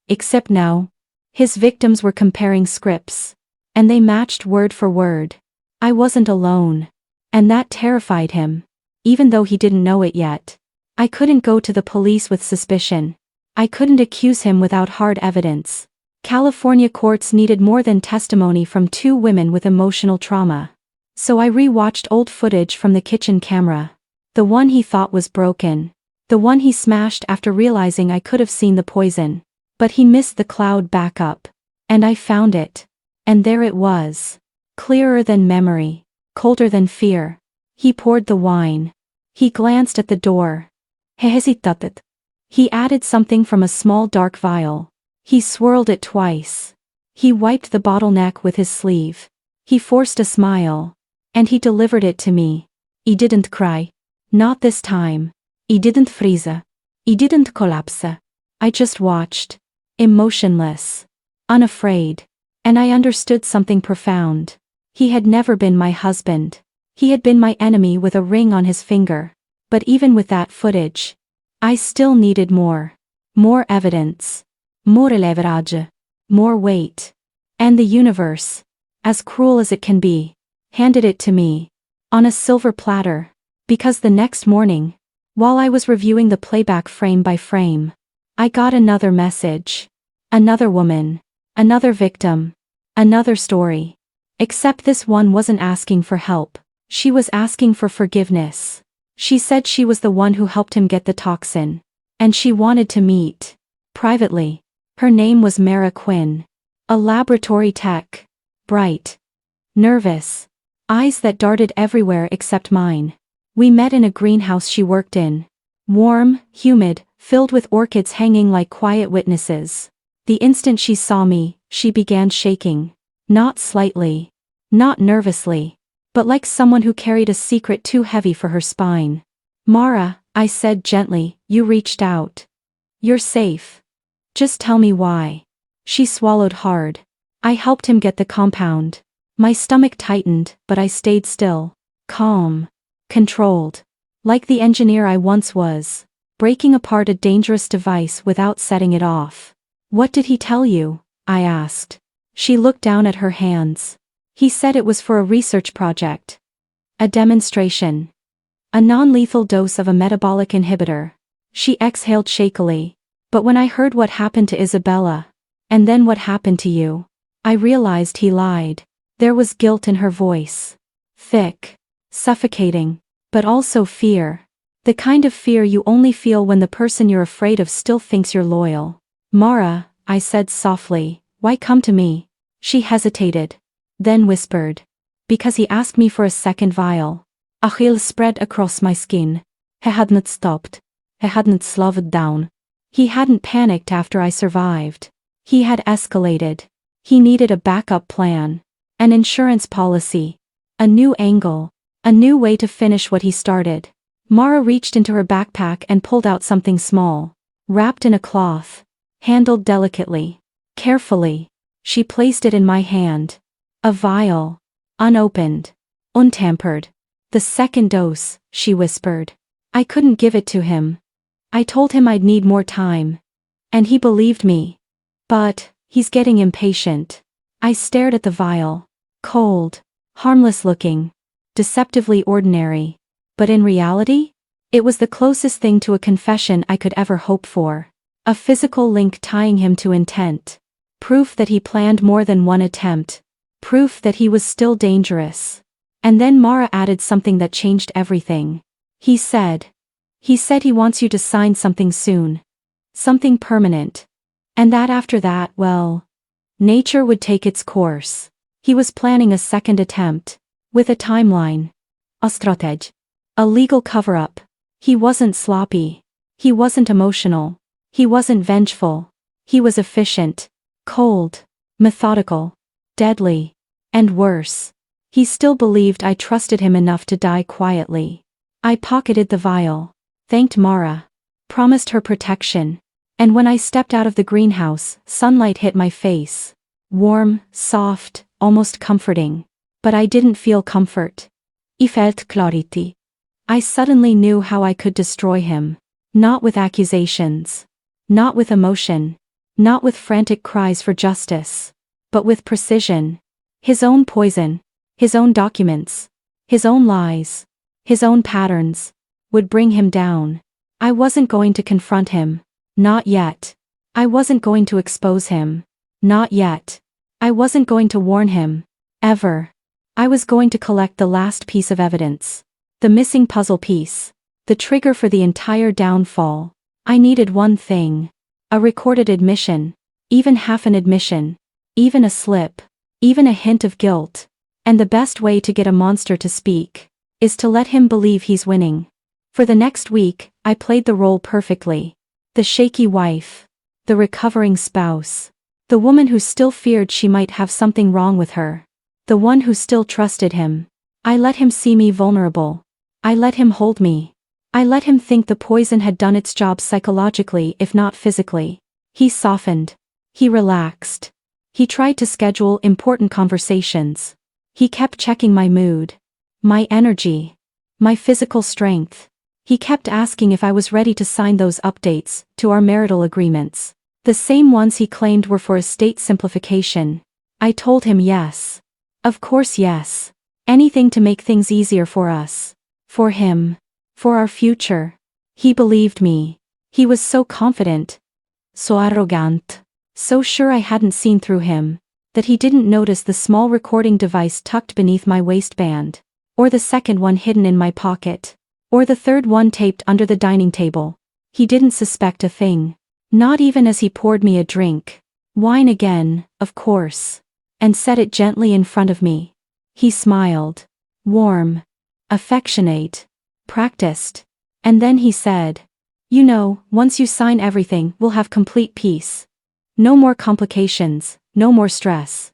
Except now, his victims were comparing scripts. And they matched word for word. I wasn't alone. And that terrified him. Even though he didn't know it yet. I couldn't go to the police with suspicion. I couldn't accuse him without hard evidence. California courts needed more than testimony from 2 women with emotional trauma. So I re-watched old footage from the kitchen camera. The one he thought was broken. The one he smashed after realizing I could have seen the poison. But he missed the cloud backup. And I found it. And there it was. Clearer than memory. Colder than fear. He poured the wine. He glanced at the door. He hesitated. He added something from a small dark vial. He swirled it twice. He wiped the bottleneck with his sleeve. He forced a smile. And he delivered it to me. He didn't cry. Not this time. He didn't freeze. He didn't collapse. I just watched. Emotionless. Unafraid. And I understood something profound. He had never been my husband. He had been my enemy with a ring on his finger. But even with that footage, I still needed more. More evidence. More leverage. More weight. And the universe, as cruel as it can be, handed it to me. On a silver platter. Because the next morning, while I was reviewing the playback frame by frame, I got another message. Another woman. Another victim. Another story. Except this one wasn't asking for help. She was asking for forgiveness. She said she was the one who helped him get the toxin. And she wanted to meet. Privately. Her name was Mara Quinn. A laboratory tech. Bright. Nervous. Eyes that darted everywhere except mine. We met in a greenhouse she worked in. Warm, humid, filled with orchids hanging like quiet witnesses. The instant she saw me, she began shaking. Not slightly. Not nervously, but like someone who carried a secret too heavy for her spine. Mara, I said gently, you reached out. You're safe. Just tell me why. She swallowed hard. I helped him get the compound. My stomach tightened, but I stayed still. Calm. Controlled. Like the engineer I once was. Breaking apart a dangerous device without setting it off. What did he tell you? I asked. She looked down at her hands. He said it was for a research project. A demonstration. A non-lethal dose of a metabolic inhibitor. She exhaled shakily. But when I heard what happened to Isabella, and then what happened to you, I realized he lied. There was guilt in her voice. Thick. Suffocating. But also fear. The kind of fear you only feel when the person you're afraid of still thinks you're loyal. Mara, I said softly, why come to me? She hesitated. Then whispered. Because he asked me for a second vial. A chill spread across my skin. He hadn't stopped. He hadn't slowed down. He hadn't panicked after I survived. He had escalated. He needed a backup plan. An insurance policy. A new angle. A new way to finish what he started. Mara reached into her backpack and pulled out something small. Wrapped in a cloth. Handled delicately. Carefully. She placed it in my hand. A vial. Unopened. Untampered. The second dose, she whispered. I couldn't give it to him. I told him I'd need more time. And he believed me. But, he's getting impatient. I stared at the vial. Cold. Harmless looking. Deceptively ordinary. But in reality? It was the closest thing to a confession I could ever hope for. A physical link tying him to intent. Proof that he planned more than one attempt. Proof that he was still dangerous. And then Mara added something that changed everything. He said he wants you to sign something soon. Something permanent. And that after that, well, nature would take its course. He was planning a second attempt. With a timeline. A stratege. A legal cover-up. He wasn't sloppy. He wasn't emotional. He wasn't vengeful. He was efficient. Cold. Methodical. Deadly. And worse. He still believed I trusted him enough to die quietly. I pocketed the vial. Thanked Mara. Promised her protection. And when I stepped out of the greenhouse, sunlight hit my face. Warm, soft, almost comforting. But I didn't feel comfort. I felt clarity. I suddenly knew how I could destroy him. Not with accusations. Not with emotion. Not with frantic cries for justice. But with precision. His own poison. His own documents. His own lies. His own patterns. Would bring him down. I wasn't going to confront him. Not yet. I wasn't going to expose him. Not yet. I wasn't going to warn him. Ever. I was going to collect the last piece of evidence. The missing puzzle piece. The trigger for the entire downfall. I needed one thing. A recorded admission. Even half an admission. Even a slip. Even a hint of guilt. And the best way to get a monster to speak is to let him believe he's winning. For the next week, I played the role perfectly. The shaky wife. The recovering spouse. The woman who still feared she might have something wrong with her. The one who still trusted him. I let him see me vulnerable. I let him hold me. I let him think the poison had done its job psychologically if not physically. He softened. He relaxed. He tried to schedule important conversations. He kept checking my mood. My energy. My physical strength. He kept asking if I was ready to sign those updates to our marital agreements. The same ones he claimed were for estate simplification. I told him yes. Of course yes. Anything to make things easier for us. For him. For our future. He believed me. He was so confident. So arrogant. So sure I hadn't seen through him. That he didn't notice the small recording device tucked beneath my waistband. Or the second one hidden in my pocket. Or the third one taped under the dining table. He didn't suspect a thing. Not even as he poured me a drink. Wine again, of course. And set it gently in front of me. He smiled. Warm. Affectionate. Practiced. And then he said, you know, once you sign everything, we'll have complete peace. No more complications, no more stress.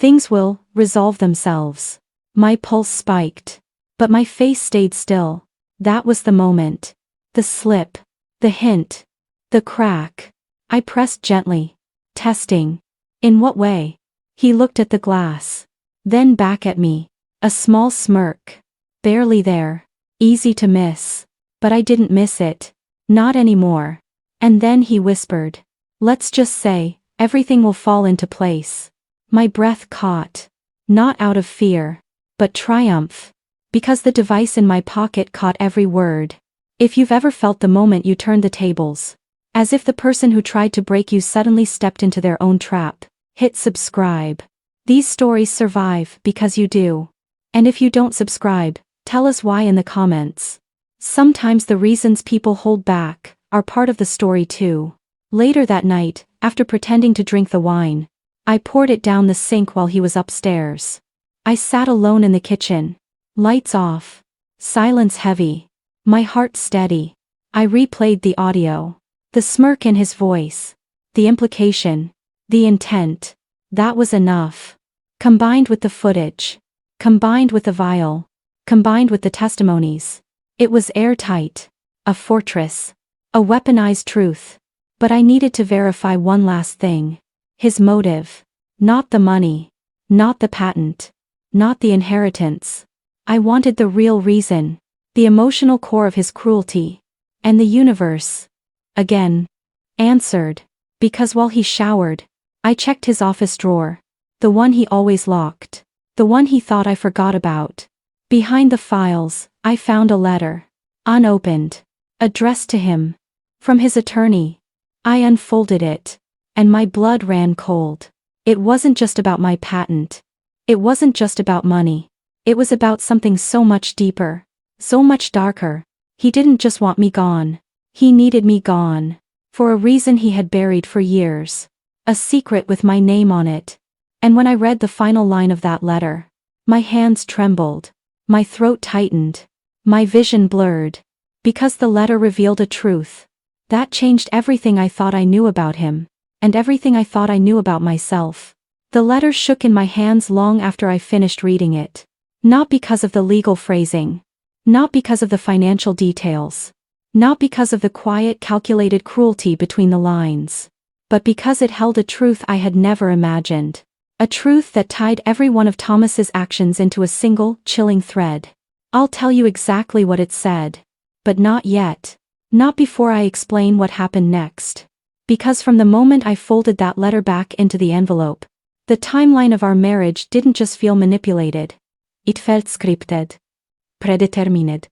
Things will resolve themselves. My pulse spiked. But my face stayed still. That was the moment. The slip. The hint. The crack. I pressed gently. Testing. In what way? He looked at the glass. Then back at me. A small smirk. Barely there. Easy to miss. But I didn't miss it. Not anymore. And then he whispered. Let's just say, everything will fall into place. My breath caught. Not out of fear. But triumph. Because the device in my pocket caught every word. If you've ever felt the moment you turned the tables. As if the person who tried to break you suddenly stepped into their own trap. Hit subscribe. These stories survive because you do. And if you don't subscribe, tell us why in the comments. Sometimes the reasons people hold back are part of the story too. Later that night, after pretending to drink the wine, I poured it down the sink while he was upstairs. I sat alone in the kitchen. Lights off. Silence heavy. My heart steady. I replayed the audio. The smirk in his voice. The implication. The intent. That was enough. Combined with the footage. Combined with the vial. Combined with the testimonies. It was airtight. A fortress. A weaponized truth. But I needed to verify one last thing. His motive. Not the money. Not the patent. Not the inheritance. I wanted the real reason. The emotional core of his cruelty. And the universe. Again. Answered. Because while he showered, I checked his office drawer. The one he always locked. The one he thought I forgot about. Behind the files, I found a letter. Unopened. Addressed to him. From his attorney. I unfolded it. And my blood ran cold. It wasn't just about my patent. It wasn't just about money. It was about something so much deeper. So much darker. He didn't just want me gone. He needed me gone. For a reason he had buried for years. A secret with my name on it. And when I read the final line of that letter, my hands trembled. My throat tightened. My vision blurred. Because the letter revealed a truth. That changed everything I thought I knew about him. And everything I thought I knew about myself. The letter shook in my hands long after I finished reading it. Not because of the legal phrasing. Not because of the financial details. Not because of the quiet, calculated cruelty between the lines. But because it held a truth I had never imagined. A truth that tied every one of Thomas's actions into a single, chilling thread. I'll tell you exactly what it said. But not yet. Not before I explain what happened next. Because from the moment I folded that letter back into the envelope, the timeline of our marriage didn't just feel manipulated. It felt scripted. Predetermined.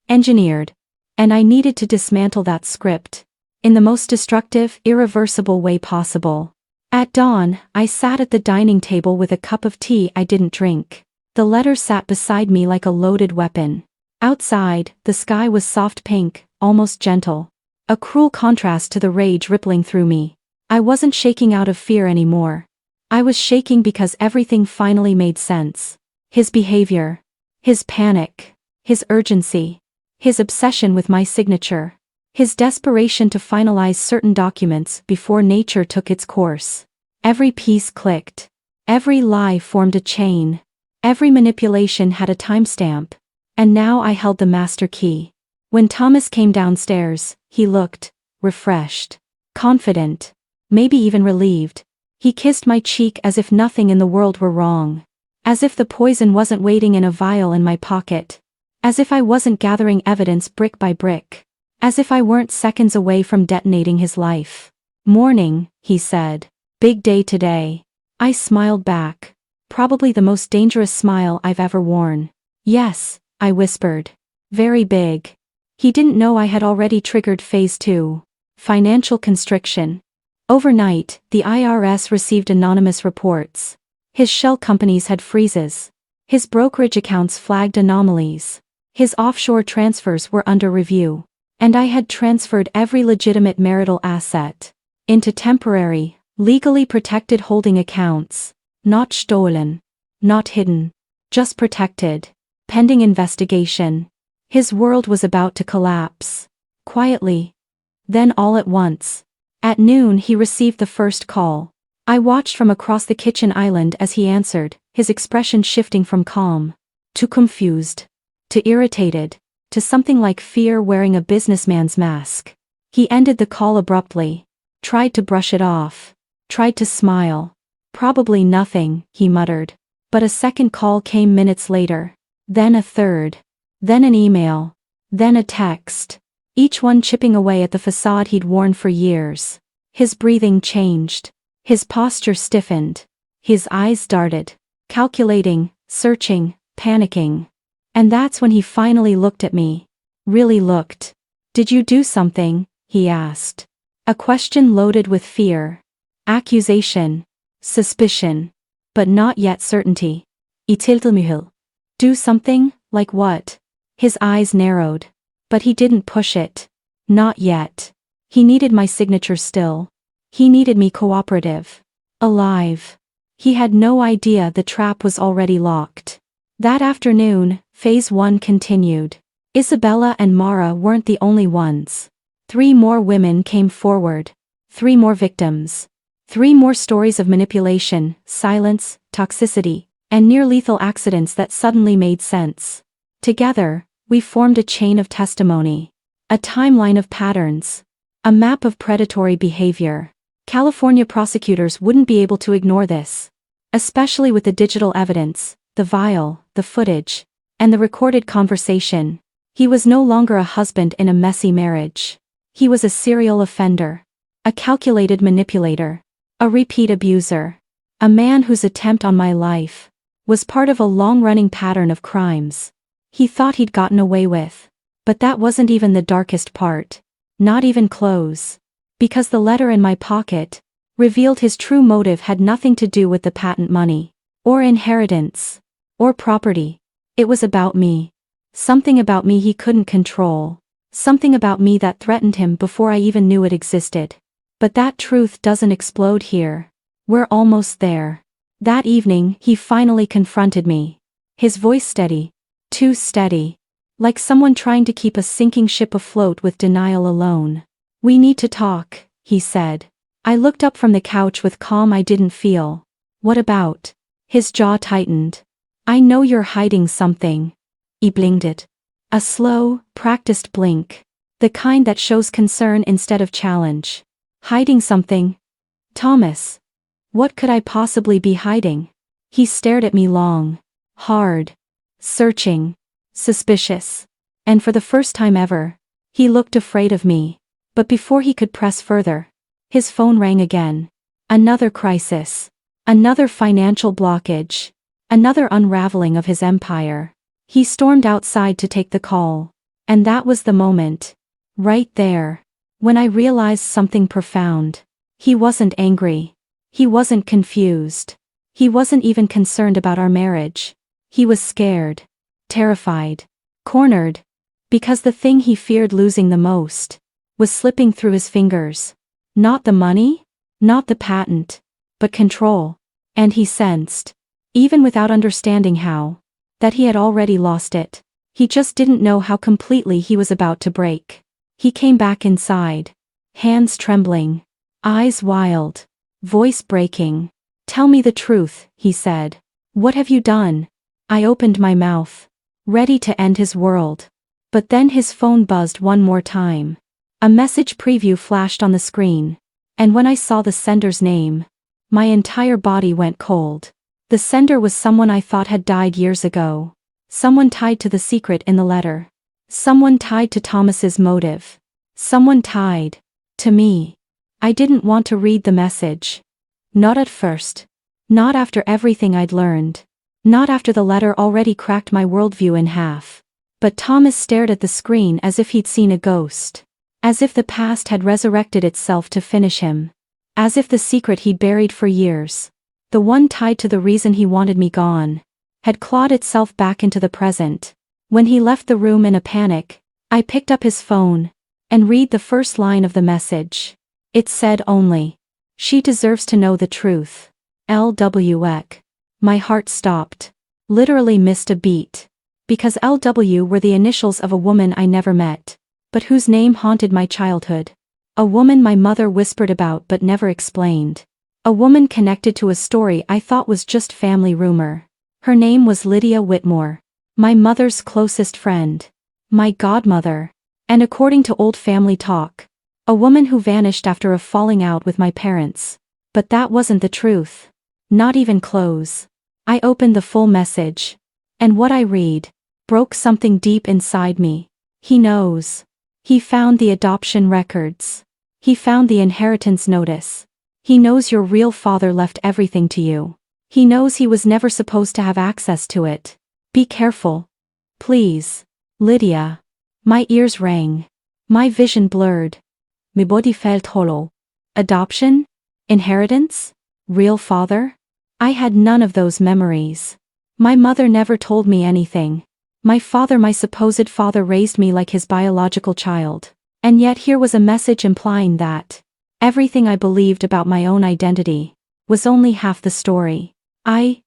Engineered. And I needed to dismantle that script. In the most destructive, irreversible way possible. At dawn, I sat at the dining table with a cup of tea I didn't drink. The letter sat beside me like a loaded weapon. Outside, the sky was soft pink, almost gentle. A cruel contrast to the rage rippling through me. I wasn't shaking out of fear anymore. I was shaking because everything finally made sense. His behavior. His panic. His urgency. His obsession with my signature. His desperation to finalize certain documents before nature took its course. Every piece clicked. Every lie formed a chain. Every manipulation had a timestamp. And now I held the master key. When Thomas came downstairs, he looked refreshed. Confident. Maybe even relieved. He kissed my cheek as if nothing in the world were wrong. As if the poison wasn't waiting in a vial in my pocket. As if I wasn't gathering evidence brick by brick. As if I weren't seconds away from detonating his life. Morning, he said. Big day today. I smiled back. Probably the most dangerous smile I've ever worn. Yes, I whispered. Very big. He didn't know I had already triggered phase 2. Financial constriction. Overnight, the IRS received anonymous reports. His shell companies had freezes. His brokerage accounts flagged anomalies. His offshore transfers were under review. And I had transferred every legitimate marital asset into temporary, legally protected holding accounts. Not stolen. Not hidden. Just protected. Pending investigation. His world was about to collapse. Quietly. Then all at once. At noon he received the first call. I watched from across the kitchen island as he answered, his expression shifting from calm to confused, to irritated, to something like fear wearing a businessman's mask. He ended the call abruptly, tried to brush it off, tried to smile. Probably nothing, he muttered. But a second call came minutes later, then a third, then an email, then a text, each one chipping away at the facade he'd worn for years. His breathing changed, his posture stiffened, his eyes darted, calculating, searching, panicking. And that's when he finally looked at me. Really looked. "Did you do something?" he asked. A question loaded with fear, accusation, suspicion, but not yet certainty. Do something? Like what? His eyes narrowed. But he didn't push it. Not yet. He needed my signature still. He needed me cooperative. Alive. He had no idea the trap was already locked. That afternoon, phase 1 continued. Isabella and Mara weren't the only ones. 3 more women came forward. 3 more victims. 3 more stories of manipulation, silence, toxicity, and near-lethal accidents that suddenly made sense. Together, we formed a chain of testimony. A timeline of patterns. A map of predatory behavior. California prosecutors wouldn't be able to ignore this. Especially with the digital evidence, the vial, the footage, and the recorded conversation. He was no longer a husband in a messy marriage. He was a serial offender. A calculated manipulator. A repeat abuser. A man whose attempt on my life was part of a long-running pattern of crimes he thought he'd gotten away with. But that wasn't even the darkest part. Not even close. Because the letter in my pocket revealed his true motive had nothing to do with the patent money, or inheritance, or property. It was about me. Something about me he couldn't control. Something about me that threatened him before I even knew it existed. But that truth doesn't explode here. We're almost there. That evening he finally confronted me. His voice steady. Too steady. Like someone trying to keep a sinking ship afloat with denial alone. "We need to talk," he said. I looked up from the couch with calm I didn't feel. "What about?" His jaw tightened. "I know you're hiding something." He blinked. A slow, practiced blink. The kind that shows concern instead of challenge. "Hiding something?" "Thomas. What could I possibly be hiding?" He stared at me long. Hard. Searching. Suspicious. And for the first time ever, he looked afraid of me. But before he could press further, his phone rang again. Another crisis. Another financial blockage. Another unraveling of his empire. He stormed outside to take the call. And that was the moment. Right there. When I realized something profound. He wasn't angry. He wasn't confused. He wasn't even concerned about our marriage. He was scared. Terrified. Cornered. Because the thing he feared losing the most was slipping through his fingers. Not the money, not the patent, but control. And he sensed, even without understanding how, that he had already lost it. He just didn't know how completely he was about to break. He came back inside. Hands trembling. Eyes wild. Voice breaking. "Tell me the truth," he said. "What have you done?" I opened my mouth, ready to end his world. But then his phone buzzed one more time. A message preview flashed on the screen. And when I saw the sender's name, my entire body went cold. The sender was someone I thought had died years ago. Someone tied to the secret in the letter. Someone tied to Thomas's motive. Someone tied to me. I didn't want to read the message. Not at first. Not after everything I'd learned. Not after the letter already cracked my worldview in half. But Thomas stared at the screen as if he'd seen a ghost. As if the past had resurrected itself to finish him. As if the secret he'd buried for years, the one tied to the reason he wanted me gone, had clawed itself back into the present. When he left the room in a panic, I picked up his phone and read the first line of the message. It said only, "She deserves to know the truth. LWEC. My heart stopped. Literally missed a beat. Because LW were the initials of a woman I never met, but whose name haunted my childhood. A woman my mother whispered about but never explained. A woman connected to a story I thought was just family rumor. Her name was Lydia Whitmore. My mother's closest friend. My godmother. And according to old family talk, a woman who vanished after a falling out with my parents. But that wasn't the truth. Not even close. I opened the full message. And what I read broke something deep inside me. He knows. He found the adoption records. He found the inheritance notice. He knows your real father left everything to you. He knows he was never supposed to have access to it. Be careful. Please. Lydia. My ears rang. My vision blurred. My body felt hollow. Adoption? Inheritance? Real father? I had none of those memories. My mother never told me anything. My supposed father raised me like his biological child. And yet here was a message implying that everything I believed about my own identity was only half the story. I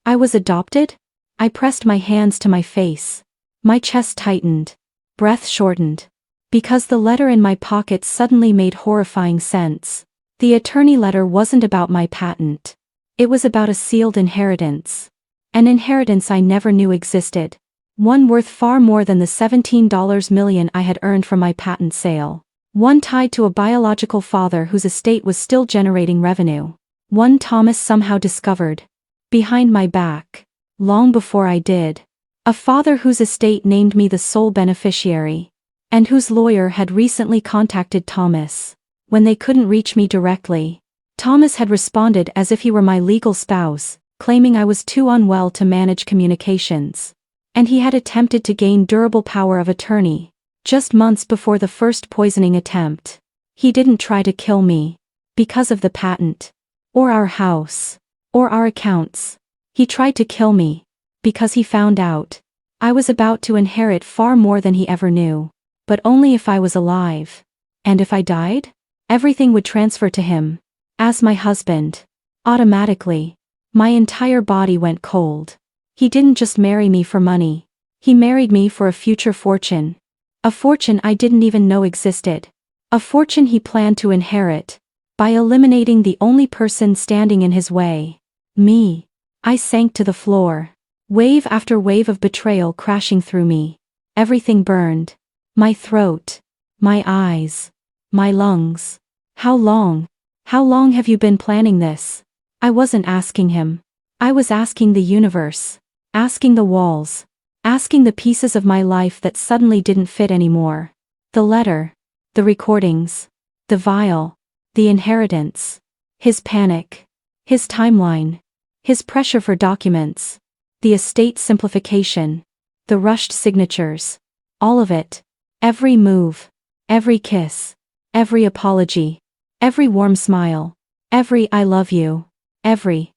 was adopted? I pressed my hands to my face. My chest tightened. Breath shortened. Because the letter in my pocket suddenly made horrifying sense. The attorney letter wasn't about my patent. It was about a sealed inheritance. An inheritance I never knew existed. One worth far more than the $17 million I had earned from my patent sale. One tied to a biological father whose estate was still generating revenue. One Thomas somehow discovered. Behind my back. Long before I did. A father whose estate named me the sole beneficiary. And whose lawyer had recently contacted Thomas. When they couldn't reach me directly. Thomas had responded as if he were my legal spouse, claiming I was too unwell to manage communications. And he had attempted to gain durable power of attorney, just months before the first poisoning attempt. He didn't try to kill me, because of the patent, or our house, or our accounts. He tried to kill me, because he found out I was about to inherit far more than he ever knew, but only if I was alive. And if I died, everything would transfer to him, as my husband. Automatically, my entire body went cold. He didn't just marry me for money. He married me for a future fortune. A fortune I didn't even know existed. A fortune he planned to inherit. By eliminating the only person standing in his way. Me. I sank to the floor. Wave after wave of betrayal crashing through me. Everything burned. My throat. My eyes. My lungs. How long? How long have you been planning this? I wasn't asking him. I was asking the universe. Asking the walls. Asking the pieces of my life that suddenly didn't fit anymore. The letter. The recordings. The vial. The inheritance. His panic. His timeline. His pressure for documents. The estate simplification. The rushed signatures. All of it. Every move. Every kiss. Every apology. Every warm smile. Every I love you. Every.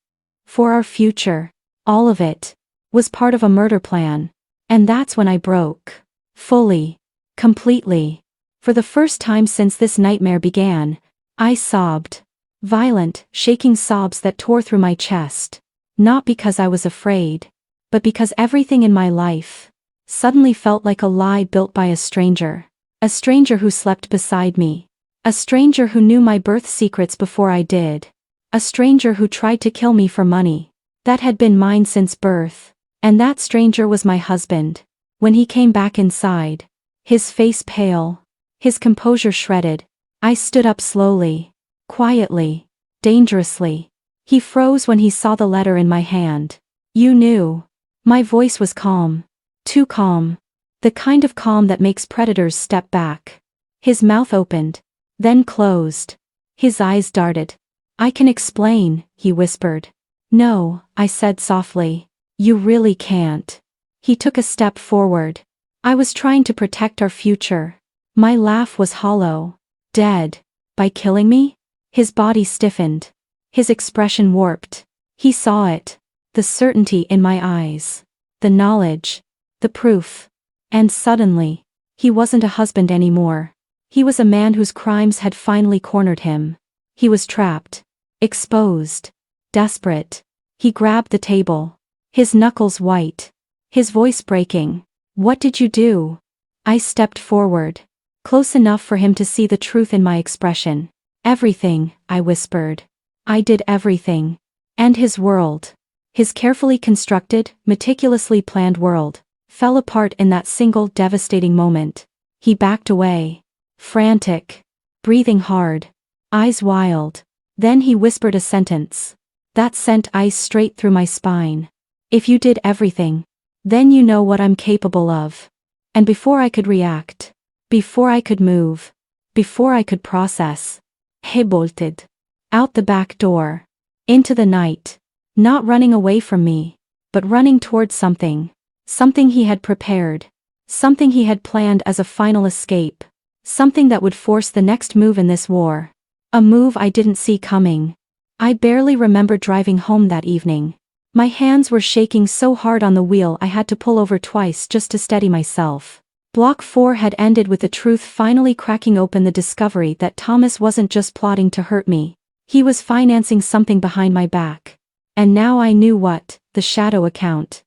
For our future. All of it. Was part of a murder plan. And that's when I broke. Fully. Completely. For the first time since this nightmare began, I sobbed. Violent, shaking sobs that tore through my chest. Not because I was afraid, but because everything in my life suddenly felt like a lie built by a stranger. A stranger who slept beside me. A stranger who knew my birth secrets before I did. A stranger who tried to kill me for money. That had been mine since birth. And that stranger was my husband. When he came back inside, his face pale, his composure shredded, I stood up slowly, quietly, dangerously. He froze when he saw the letter in my hand. You knew. My voice was calm. Too calm. The kind of calm that makes predators step back. His mouth opened, then closed. His eyes darted. I can explain, he whispered. No, I said softly. You really can't. He took a step forward. I was trying to protect our future. My laugh was hollow. Dead. By killing me? His body stiffened. His expression warped. He saw it. The certainty in my eyes. The knowledge. The proof. And suddenly, he wasn't a husband anymore. He was a man whose crimes had finally cornered him. He was trapped. Exposed. Desperate. He grabbed the table. His knuckles white. His voice breaking. What did you do? I stepped forward. Close enough for him to see the truth in my expression. Everything, I whispered. I did everything. And his world, his carefully constructed, meticulously planned world, fell apart in that single devastating moment. He backed away. Frantic. Breathing hard. Eyes wild. Then he whispered a sentence that sent ice straight through my spine. If you did everything, then you know what I'm capable of. And before I could react, before I could move, before I could process, he bolted. Out the back door. Into the night. Not running away from me, but running towards something. Something he had prepared. Something he had planned as a final escape. Something that would force the next move in this war. A move I didn't see coming. I barely remember driving home that evening. My hands were shaking so hard on the wheel I had to pull over twice just to steady myself. Block 4 had ended with the truth finally cracking open, the discovery that Thomas wasn't just plotting to hurt me. He was financing something behind my back. And now I knew what: the shadow account.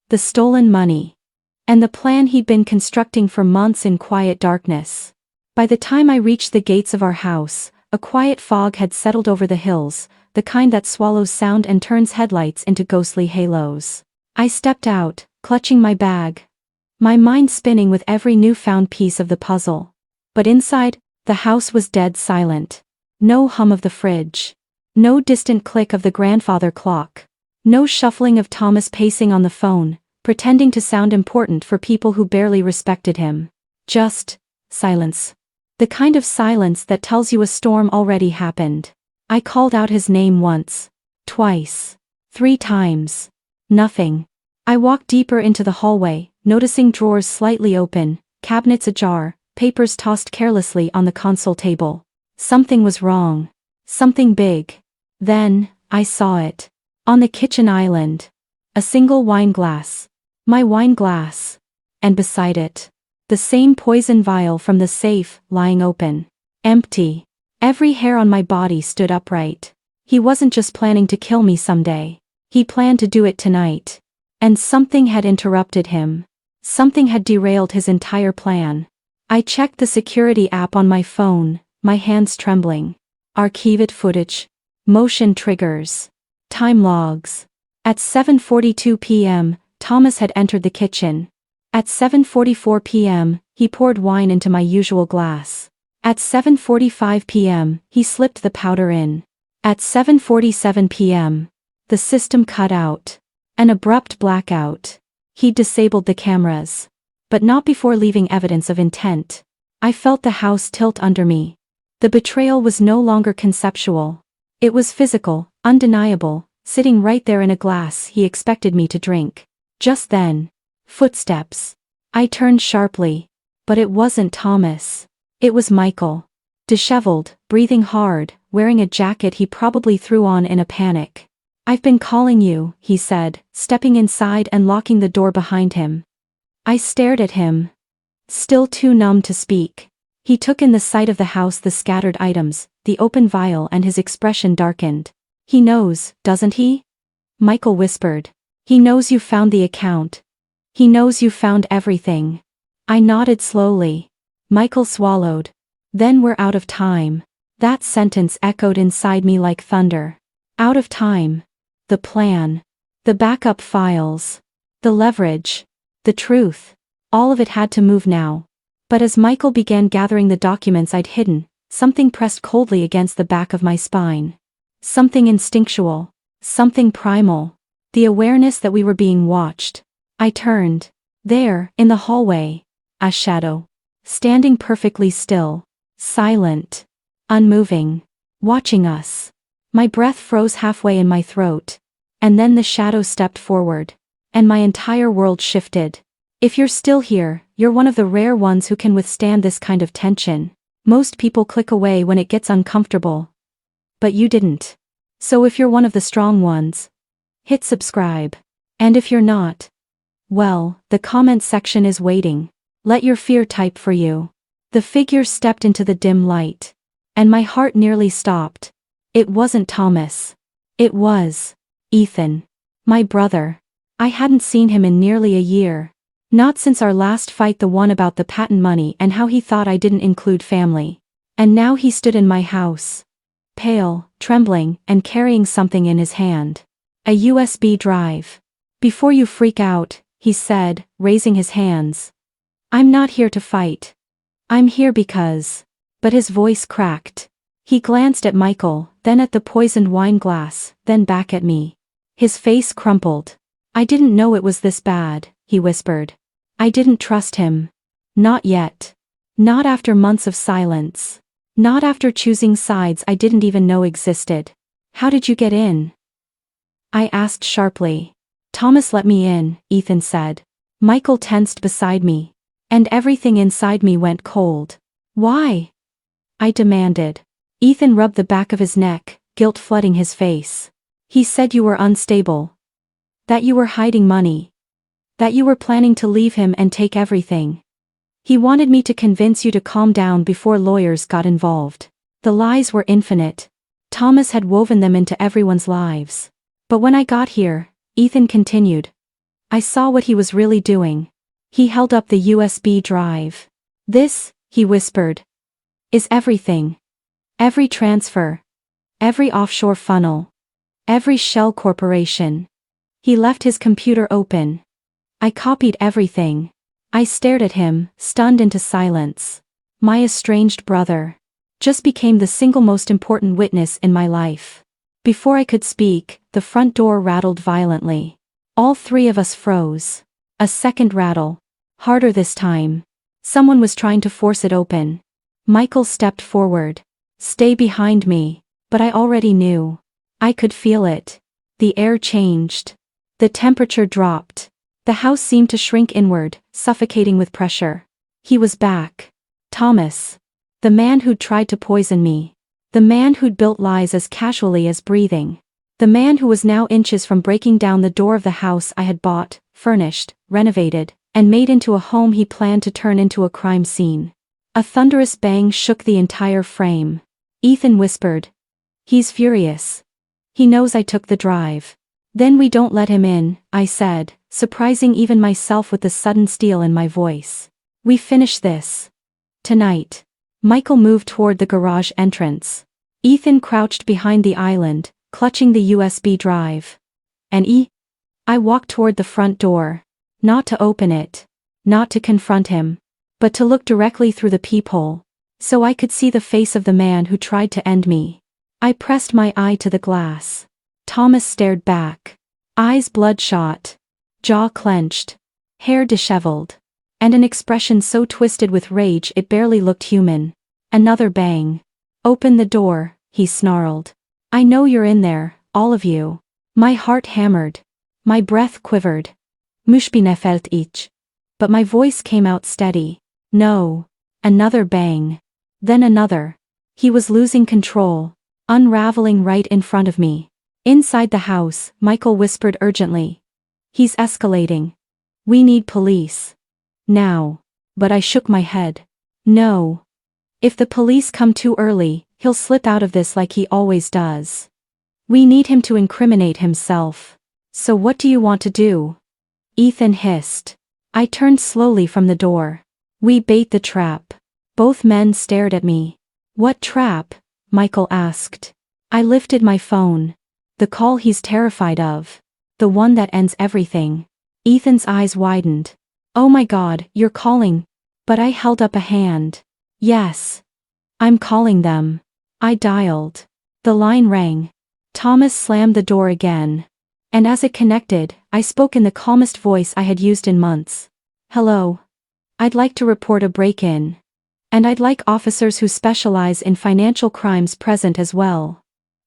The stolen money. And the plan he'd been constructing for months in quiet darkness. By the time I reached the gates of our house, a quiet fog had settled over the hills, the kind that swallows sound and turns headlights into ghostly halos. I stepped out, clutching my bag. My mind spinning with every newfound piece of the puzzle. But inside, the house was dead silent. No hum of the fridge. No distant click of the grandfather clock. No shuffling of Thomas pacing on the phone, pretending to sound important for people who barely respected him. Just silence. The kind of silence that tells you a storm already happened. I called out his name once. Twice. 3 times. Nothing. I walked deeper into the hallway, noticing drawers slightly open, cabinets ajar, papers tossed carelessly on the console table. Something was wrong. Something big. Then, I saw it. On the kitchen island. A single wine glass. My wine glass. And beside it, the same poison vial from the safe, lying open. Empty. Every hair on my body stood upright. He wasn't just planning to kill me someday. He planned to do it tonight. And something had interrupted him. Something had derailed his entire plan. I checked the security app on my phone, my hands trembling. Archived footage. Motion triggers. Time logs. At 7:42 p.m., Thomas had entered the kitchen. At 7:44 p.m., he poured wine into my usual glass. At 7:45 p.m., he slipped the powder in. At 7:47 p.m., the system cut out. An abrupt blackout. He disabled the cameras. But not before leaving evidence of intent. I felt the house tilt under me. The betrayal was no longer conceptual. It was physical, undeniable, sitting right there in a glass he expected me to drink. Just then. Footsteps. I turned sharply. But it wasn't Thomas. It was Michael. Disheveled, breathing hard, wearing a jacket he probably threw on in a panic. "I've been calling you," he said, stepping inside and locking the door behind him. I stared at him. Still too numb to speak. He took in the sight of the house, the scattered items, the open vial, and his expression darkened. "He knows, doesn't he?" Michael whispered. "He knows you found the account. He knows you found everything." I nodded slowly. Michael swallowed. "Then we're out of time." That sentence echoed inside me like thunder. Out of time. The plan. The backup files. The leverage. The truth. All of it had to move now. But as Michael began gathering the documents I'd hidden, something pressed coldly against the back of my spine. Something instinctual. Something primal. The awareness that we were being watched. I turned. There, in the hallway. A shadow. Standing perfectly still. Silent. Unmoving. Watching us. My breath froze halfway in my throat. And then the shadow stepped forward. And my entire world shifted. If you're still here, you're one of the rare ones who can withstand this kind of tension. Most people click away when it gets uncomfortable. But you didn't. So if you're one of the strong ones, hit subscribe. And if you're not, well, the comment section is waiting. Let your fear type for you. The figure stepped into the dim light. And my heart nearly stopped. It wasn't Thomas. It was Ethan. My brother. I hadn't seen him in nearly a year. Not since our last fight, the one about the patent money and how he thought I didn't include family. And now he stood in my house. pale, trembling, and carrying something in his hand. A USB drive. Before you freak out, he said, raising his hands. I'm not here to fight. I'm here because. But his voice cracked. He glanced at Michael, then at the poisoned wine glass, then back at me. His face crumpled. I didn't know it was this bad, he whispered. I didn't trust him. Not yet. Not after months of silence. Not after choosing sides I didn't even know existed. How did you get in? I asked sharply. Thomas let me in, Ethan said. Michael tensed beside me. And everything inside me went cold. Why? I demanded. Ethan rubbed the back of his neck, guilt flooding his face. He said you were unstable. That you were hiding money. That you were planning to leave him and take everything. He wanted me to convince you to calm down before lawyers got involved. The lies were infinite. Thomas had woven them into everyone's lives. But when I got here, Ethan continued, I saw what he was really doing. He held up the USB drive. This, he whispered, is everything. Every transfer. Every offshore funnel. Every shell corporation. He left his computer open. I copied everything. I stared at him, stunned into silence. My estranged brother just became the single most important witness in my life. Before I could speak, the front door rattled violently. All three of us froze. A second rattle. Harder this time. Someone was trying to force it open. Michael stepped forward. Stay behind me. But I already knew. I could feel it. The air changed. The temperature dropped. The house seemed to shrink inward, suffocating with pressure. He was back. Thomas. The man who'd tried to poison me. The man who'd built lies as casually as breathing. The man who was now inches from breaking down the door of the house I had bought, furnished, renovated, and made into a home he planned to turn into a crime scene. A thunderous bang shook the entire frame. Ethan whispered. He's furious. He knows I took the drive. Then we don't let him in, I said, surprising even myself with the sudden steel in my voice. We finish this. Tonight. Michael moved toward the garage entrance. Ethan crouched behind the island, clutching the USB drive. And I walked toward the front door. Not to open it. Not to confront him. But to look directly through the peephole. So I could see the face of the man who tried to end me. I pressed my eye to the glass. Thomas stared back. Eyes bloodshot. Jaw clenched. Hair disheveled. And an expression so twisted with rage it barely looked human. Another bang. Open the door, he snarled. I know you're in there, all of you. My heart hammered. My breath quivered. Mushbinefelt ich. But my voice came out steady. No. Another bang. Then another. He was losing control. Unraveling right in front of me. Inside the house, Michael whispered urgently. He's escalating. We need police. Now. But I shook my head. No. If the police come too early, he'll slip out of this like he always does. We need him to incriminate himself. So what do you want to do? Ethan hissed. I turned slowly from the door. We bait the trap. Both men stared at me. What trap? Michael asked. I lifted my phone. The call he's terrified of. The one that ends everything. Ethan's eyes widened. Oh my God, you're calling. But I held up a hand. Yes. I'm calling them. I dialed. The line rang. Thomas slammed the door again. And as it connected, I spoke in the calmest voice I had used in months. Hello. I'd like to report a break-in. And I'd like officers who specialize in financial crimes present as well.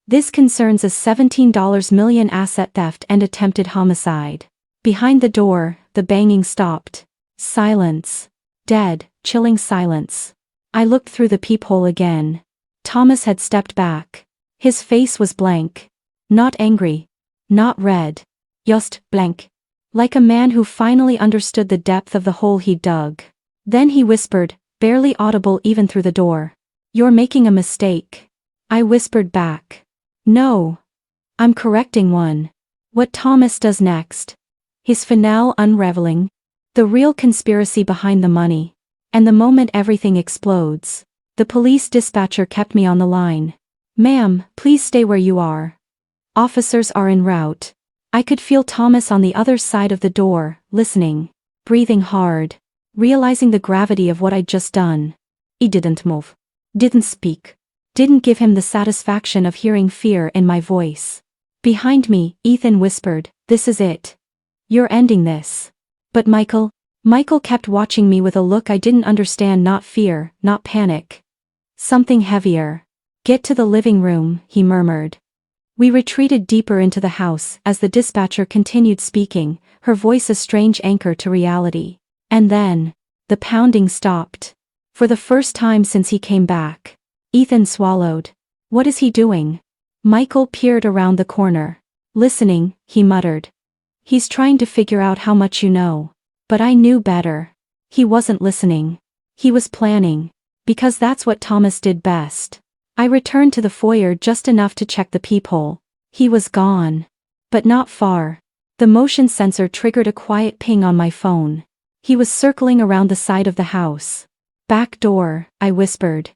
This concerns a $17 million asset theft and attempted homicide. Behind the door, the banging stopped. Silence. Dead, chilling silence. I looked through the peephole again. Thomas had stepped back. His face was blank. Not angry. Not red. Just blank. Like a man who finally understood the depth of the hole he dug. Then he whispered, barely audible even through the door. You're making a mistake. I whispered back. No. I'm correcting one. What Thomas does next. His finale unraveling. The real conspiracy behind the money. And the moment everything explodes. The police dispatcher kept me on the line. Ma'am, please stay where you are. Officers are en route. I could feel Thomas on the other side of the door, listening, breathing hard, realizing the gravity of what I'd just done. He didn't move. Didn't speak. Didn't give him the satisfaction of hearing fear in my voice. Behind me, Ethan whispered, "This is it. You're ending this." But Michael kept watching me with a look I didn't understand, not fear, not panic. Something heavier. "Get to the living room," he murmured. We retreated deeper into the house as the dispatcher continued speaking, her voice a strange anchor to reality. And then, the pounding stopped. For the first time since he came back. Ethan swallowed. "What is he doing?" Michael peered around the corner. "Listening," he muttered. "He's trying to figure out how much you know." But I knew better. He wasn't listening. He was planning. Because that's what Thomas did best. I returned to the foyer just enough to check the peephole. He was gone. But not far. The motion sensor triggered a quiet ping on my phone. He was circling around the side of the house. "Back door," I whispered.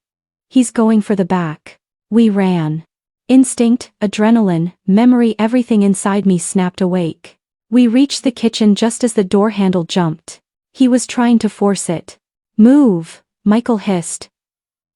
"He's going for the back." We ran. Instinct, adrenaline, memory, everything inside me snapped awake. We reached the kitchen just as the door handle jumped. He was trying to force it. "Move," Michael hissed,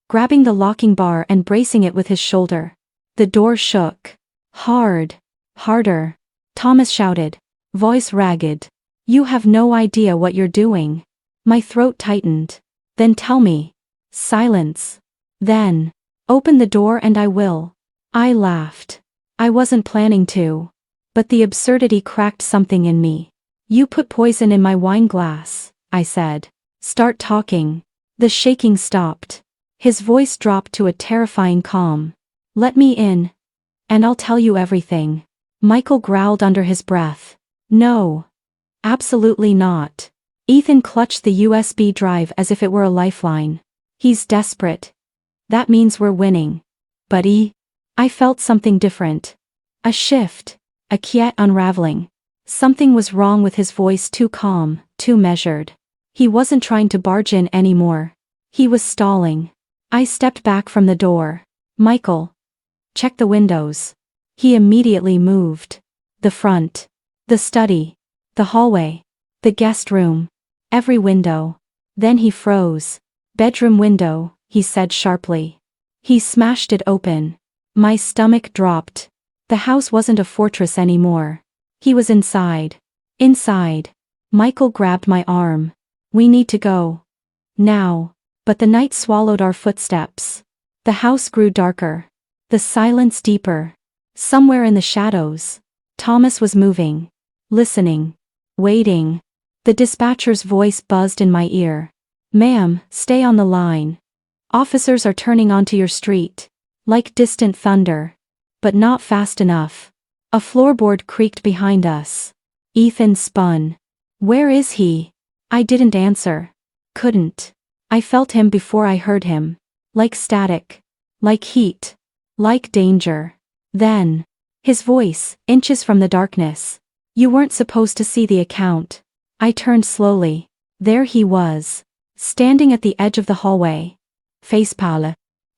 grabbing the locking bar and bracing it with his shoulder. The door shook. Hard. Harder. Thomas shouted, voice ragged. "You have no idea what you're doing." My throat tightened. "Then tell me." Silence. "Then. Open the door and I will." I laughed. I wasn't planning to. But the absurdity cracked something in me. "You put poison in my wine glass," I said. "Start talking." The shaking stopped. His voice dropped to a terrifying calm. "Let me in. And I'll tell you everything." Michael growled under his breath. "No. Absolutely not." Ethan clutched the USB drive as if it were a lifeline. "He's desperate. That means we're winning." But I felt something different. A shift. A quiet unraveling. Something was wrong with his voice, too calm, too measured. He wasn't trying to barge in anymore. He was stalling. I stepped back from the door. "Michael. Check the windows." He immediately moved. The front. The study. The hallway. The guest room. Every window. Then he froze. "Bedroom window," he said sharply. He smashed it open. My stomach dropped. The house wasn't a fortress anymore. He was inside. Inside. Michael grabbed my arm. "We need to go. Now." But the night swallowed our footsteps. The house grew darker. The silence deeper. Somewhere in the shadows, Thomas was moving. Listening. Waiting. The dispatcher's voice buzzed in my ear. "Ma'am, stay on the line. Officers are turning onto your street." Like distant thunder. But not fast enough. A floorboard creaked behind us. Ethan spun. "Where is he?" I didn't answer. Couldn't. I felt him before I heard him. Like static. Like heat. Like danger. Then. His voice, inches from the darkness. "You weren't supposed to see the account." I turned slowly. There he was. Standing at the edge of the hallway. Face pale.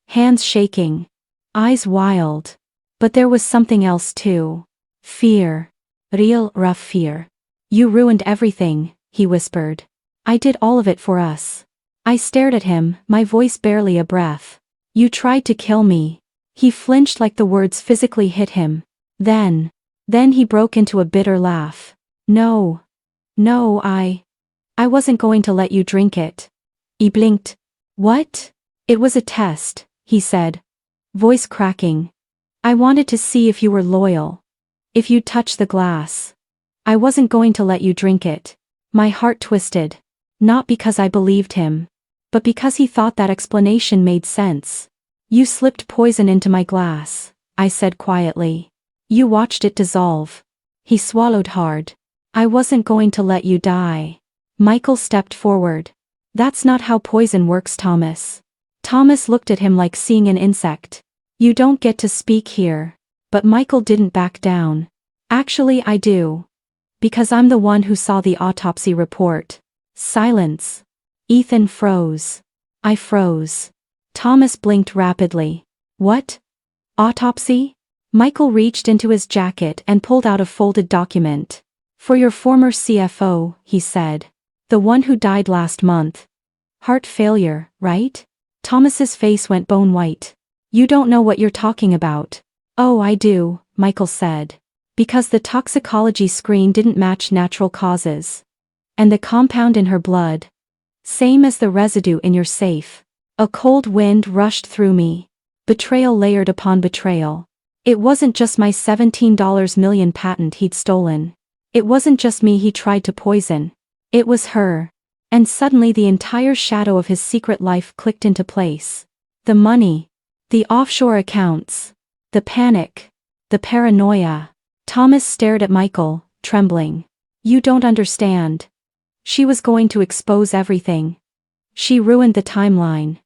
Hands shaking. Eyes wild. But there was something else too. Fear. Real, rough fear. "You ruined everything," he whispered. "I did all of it for us." I stared at him, my voice barely a breath. "You tried to kill me." He flinched like the words physically hit him. Then he broke into a bitter laugh. No, I wasn't going to let you drink it." He blinked. "What?" "It was a test," he said. Voice cracking. "I wanted to see if you were loyal. If you'd touch the glass. I wasn't going to let you drink it." My heart twisted. Not because I believed him. But because he thought that explanation made sense. "You slipped poison into my glass," I said quietly. "You watched it dissolve." He swallowed hard. "I wasn't going to let you die." Michael stepped forward. "That's not how poison works, Thomas." Thomas looked at him like seeing an insect. "You don't get to speak here." But Michael didn't back down. "Actually I do. Because I'm the one who saw the autopsy report." Silence. Ethan froze. I froze. Thomas blinked rapidly. "What?" Autopsy? Michael reached into his jacket and pulled out a folded document. For your former CFO, he said. The one who died last month. Heart failure, right? Thomas's face went bone white. You don't know what you're talking about. Oh, I do, Michael said. Because the toxicology screen didn't match natural causes. And the compound in her blood. Same as the residue in your safe. A cold wind rushed through me. Betrayal layered upon betrayal. It wasn't just my $17 million patent he'd stolen. It wasn't just me he tried to poison. It was her. And suddenly the entire shadow of his secret life clicked into place. The money. The offshore accounts. The panic. The paranoia. Thomas stared at Michael, trembling. You don't understand. She was going to expose everything. She ruined the timeline.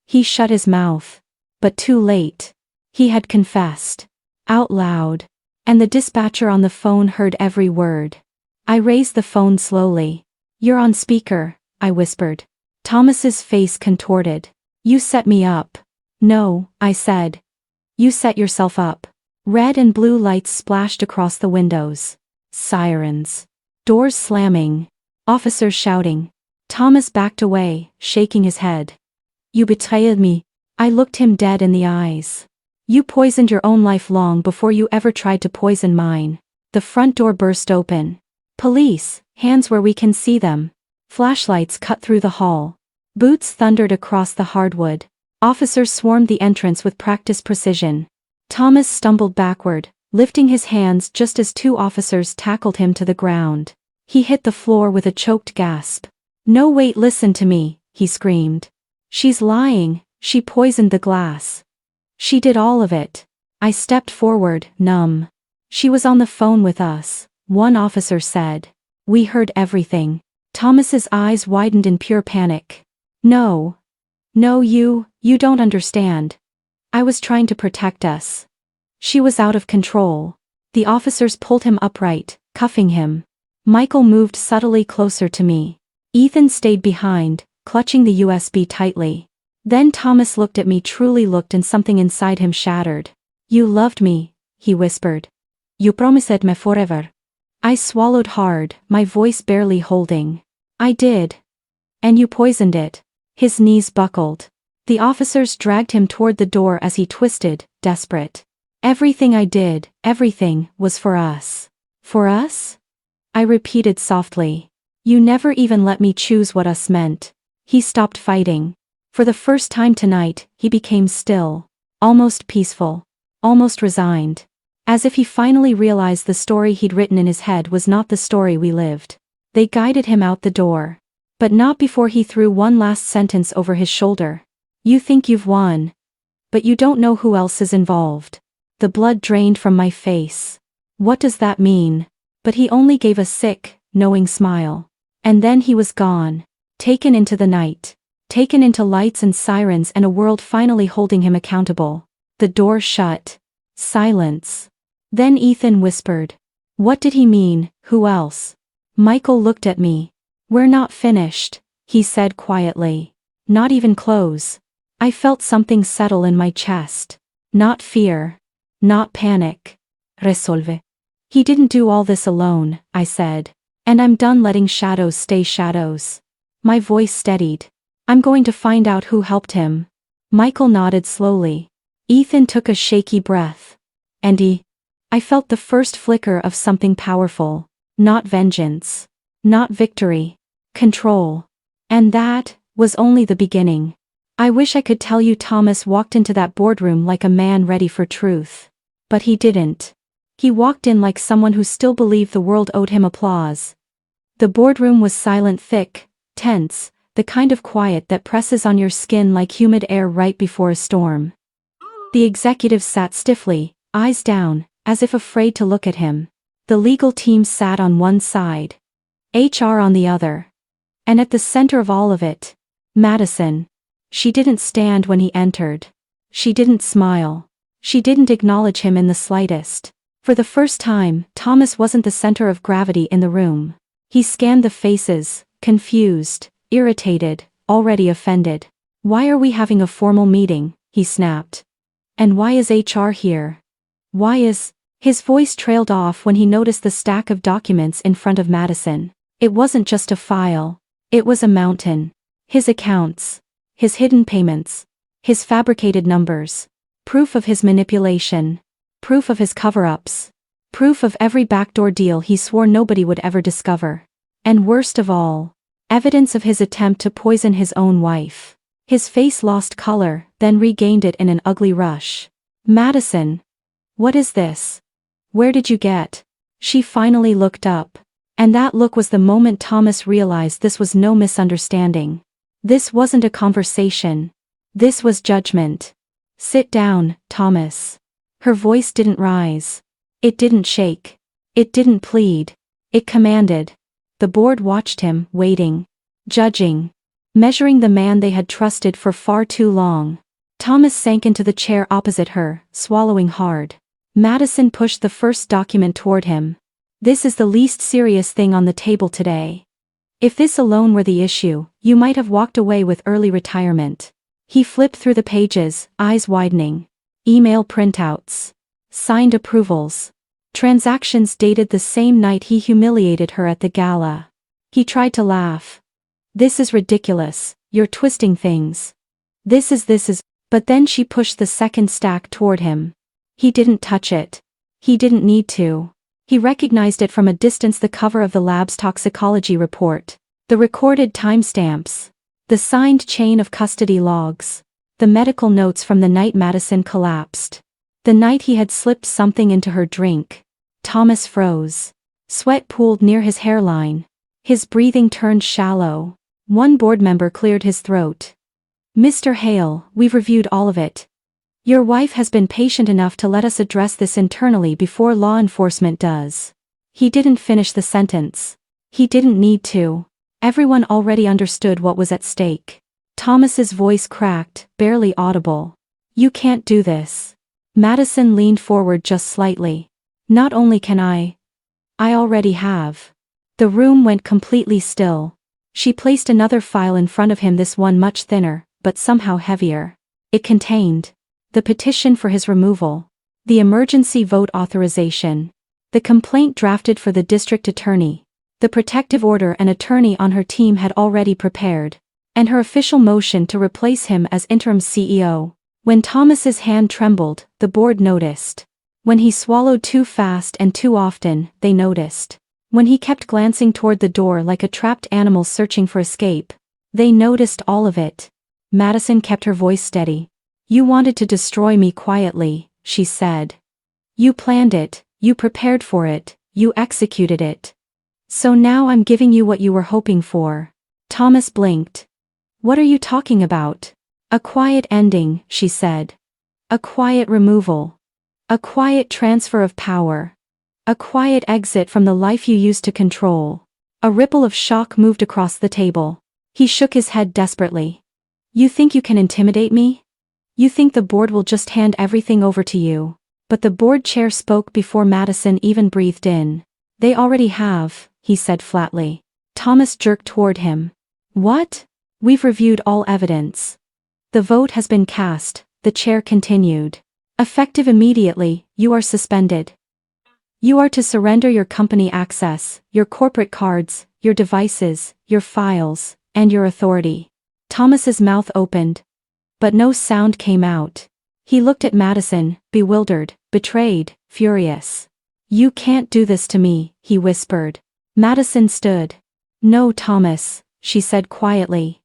He shut his mouth. But too late. He had confessed. Out loud. And the dispatcher on the phone heard every word. I raised the phone slowly. You're on speaker, I whispered. Thomas's face contorted. You set me up. No, I said. You set yourself up. Red and blue lights splashed across the windows. Sirens. Doors slamming. Officers shouting. Thomas backed away, shaking his head. You betrayed me. I looked him dead in the eyes. You poisoned your own life long before you ever tried to poison mine. The front door burst open. Police, hands where we can see them. Flashlights cut through the hall. Boots thundered across the hardwood. Officers swarmed the entrance with practiced precision. Thomas stumbled backward, lifting his hands just as two officers tackled him to the ground. He hit the floor with a choked gasp. No, wait, listen to me, he screamed. She's lying, she poisoned the glass. She did all of it. I stepped forward, numb. She was on the phone with us, one officer said. We heard everything. Thomas's eyes widened in pure panic. No, you don't understand. I was trying to protect us. She was out of control. The officers pulled him upright, cuffing him. Michael moved subtly closer to me. Ethan stayed behind, clutching the USB tightly. Then Thomas looked at me, truly looked, and something inside him shattered. You loved me, he whispered. You promised me forever. I swallowed hard, my voice barely holding. I did. And you poisoned it. His knees buckled. The officers dragged him toward the door as he twisted, desperate. Everything I did, everything, was for us. For us? I repeated softly. You never even let me choose what us meant. He stopped fighting. For the first time tonight, he became still. Almost peaceful. Almost resigned. As if he finally realized the story he'd written in his head was not the story we lived. They guided him out the door. But not before he threw one last sentence over his shoulder. You think you've won. But you don't know who else is involved. The blood drained from my face. What does that mean? But he only gave a sick, knowing smile. And then he was gone. Taken into the night. Taken into lights and sirens and a world finally holding him accountable. The door shut. Silence. Then Ethan whispered. What did he mean, who else? Michael looked at me. We're not finished, he said quietly. Not even close. I felt something settle in my chest. Not fear. Not panic. Resolve. He didn't do all this alone, I said. And I'm done letting shadows stay shadows. My voice steadied. I'm going to find out who helped him. Michael nodded slowly. Ethan took a shaky breath. And I felt the first flicker of something powerful. Not vengeance. Not victory. Control. And that was only the beginning. I wish I could tell you Thomas walked into that boardroom like a man ready for truth. But he didn't. He walked in like someone who still believed the world owed him applause. The boardroom was silent, thick, tense, the kind of quiet that presses on your skin like humid air right before a storm. The executives sat stiffly, eyes down, as if afraid to look at him. The legal team sat on one side. HR on the other. And at the center of all of it, Madison. She didn't stand when he entered. She didn't smile. She didn't acknowledge him in the slightest. For the first time, Thomas wasn't the center of gravity in the room. He scanned the faces, confused, irritated, already offended. Why are we having a formal meeting? He snapped. And why is HR here? Why is... His voice trailed off when he noticed the stack of documents in front of Madison. It wasn't just a file. It was a mountain. His accounts. His hidden payments. His fabricated numbers. Proof of his manipulation. Proof of his cover-ups. Proof of every backdoor deal he swore nobody would ever discover. And worst of all, evidence of his attempt to poison his own wife. His face lost color, then regained it in an ugly rush. Madison. What is this? Where did you get? She finally looked up. And that look was the moment Thomas realized this was no misunderstanding. This wasn't a conversation. This was judgment. Sit down, Thomas. Her voice didn't rise. It didn't shake. It didn't plead. It commanded. The board watched him, waiting. Judging. Measuring the man they had trusted for far too long. Thomas sank into the chair opposite her, swallowing hard. Madison pushed the first document toward him. This is the least serious thing on the table today. If this alone were the issue, you might have walked away with early retirement. He flipped through the pages, eyes widening. Email printouts. Signed approvals. Transactions dated the same night he humiliated her at the gala. He tried to laugh. This is ridiculous, you're twisting things. This is, but then she pushed the second stack toward him. He didn't touch it. He didn't need to. He recognized it from a distance, the cover of the lab's toxicology report. The recorded timestamps. The signed chain of custody logs. The medical notes from the night Madison collapsed. The night he had slipped something into her drink. Thomas froze. Sweat pooled near his hairline. His breathing turned shallow. One board member cleared his throat. Mr. Hale, we've reviewed all of it. Your wife has been patient enough to let us address this internally before law enforcement does. He didn't finish the sentence. He didn't need to. Everyone already understood what was at stake. Thomas's voice cracked, barely audible. You can't do this. Madison leaned forward just slightly. Not only can I already have. The room went completely still. She placed another file in front of him, this one much thinner, but somehow heavier. It contained the petition for his removal, the emergency vote authorization, the complaint drafted for the district attorney, the protective order an attorney on her team had already prepared, and her official motion to replace him as interim CEO. When Thomas's hand trembled, the board noticed. When he swallowed too fast and too often, they noticed. When he kept glancing toward the door like a trapped animal searching for escape, they noticed all of it. Madison kept her voice steady. You wanted to destroy me quietly, she said. You planned it, you prepared for it, you executed it. So now I'm giving you what you were hoping for. Thomas blinked. What are you talking about? A quiet ending, she said. A quiet removal. A quiet transfer of power. A quiet exit from the life you used to control. A ripple of shock moved across the table. He shook his head desperately. You think you can intimidate me? You think the board will just hand everything over to you? But the board chair spoke before Madison even breathed in. They already have, he said flatly. Thomas jerked toward him. What? We've reviewed all evidence. The vote has been cast, the chair continued. Effective immediately, you are suspended. You are to surrender your company access, your corporate cards, your devices, your files, and your authority. Thomas's mouth opened. But no sound came out. He looked at Madison, bewildered, betrayed, furious. You can't do this to me, he whispered. Madison stood. No, Thomas, she said quietly.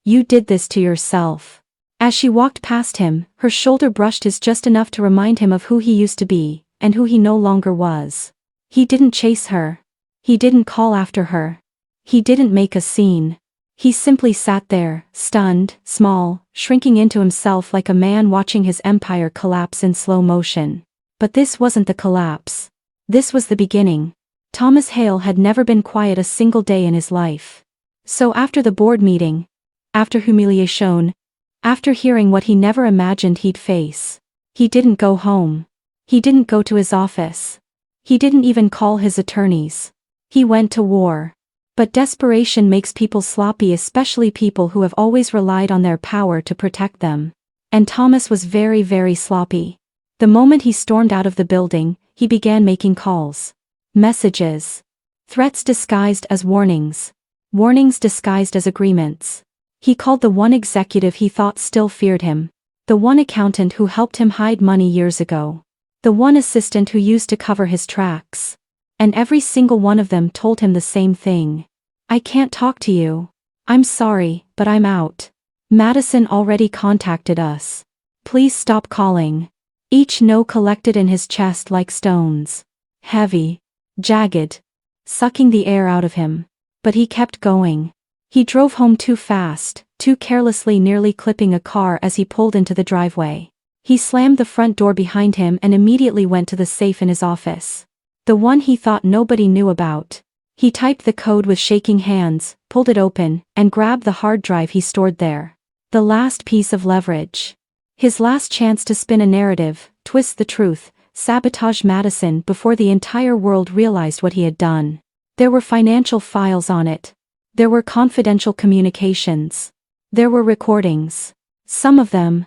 You did this to yourself. As she walked past him, her shoulder brushed his just enough to remind him of who he used to be, and who he no longer was. He didn't chase her. He didn't call after her. He didn't make a scene. He simply sat there, stunned, small, shrinking into himself like a man watching his empire collapse in slow motion. But this wasn't the collapse. This was the beginning. Thomas Hale had never been quiet a single day in his life. So after the board meeting, after humiliation, after hearing what he never imagined he'd face, he didn't go home. He didn't go to his office. He didn't even call his attorneys. He went to war. But desperation makes people sloppy, especially people who have always relied on their power to protect them. And Thomas was very, very sloppy. The moment he stormed out of the building, he began making calls. Messages. Threats disguised as warnings. Warnings disguised as agreements. He called the one executive he thought still feared him. The one accountant who helped him hide money years ago. The one assistant who used to cover his tracks. And every single one of them told him the same thing. I can't talk to you. I'm sorry, but I'm out. Madison already contacted us. Please stop calling. Each no collected in his chest like stones. Heavy. Jagged. Sucking the air out of him. But he kept going. He drove home too fast, too carelessly, nearly clipping a car as he pulled into the driveway. He slammed the front door behind him and immediately went to the safe in his office. The one he thought nobody knew about. He typed the code with shaking hands, pulled it open, and grabbed the hard drive he stored there. The last piece of leverage. His last chance to spin a narrative, twist the truth, sabotage Madison before the entire world realized what he had done. There were financial files on it. There were confidential communications. There were recordings. Some of them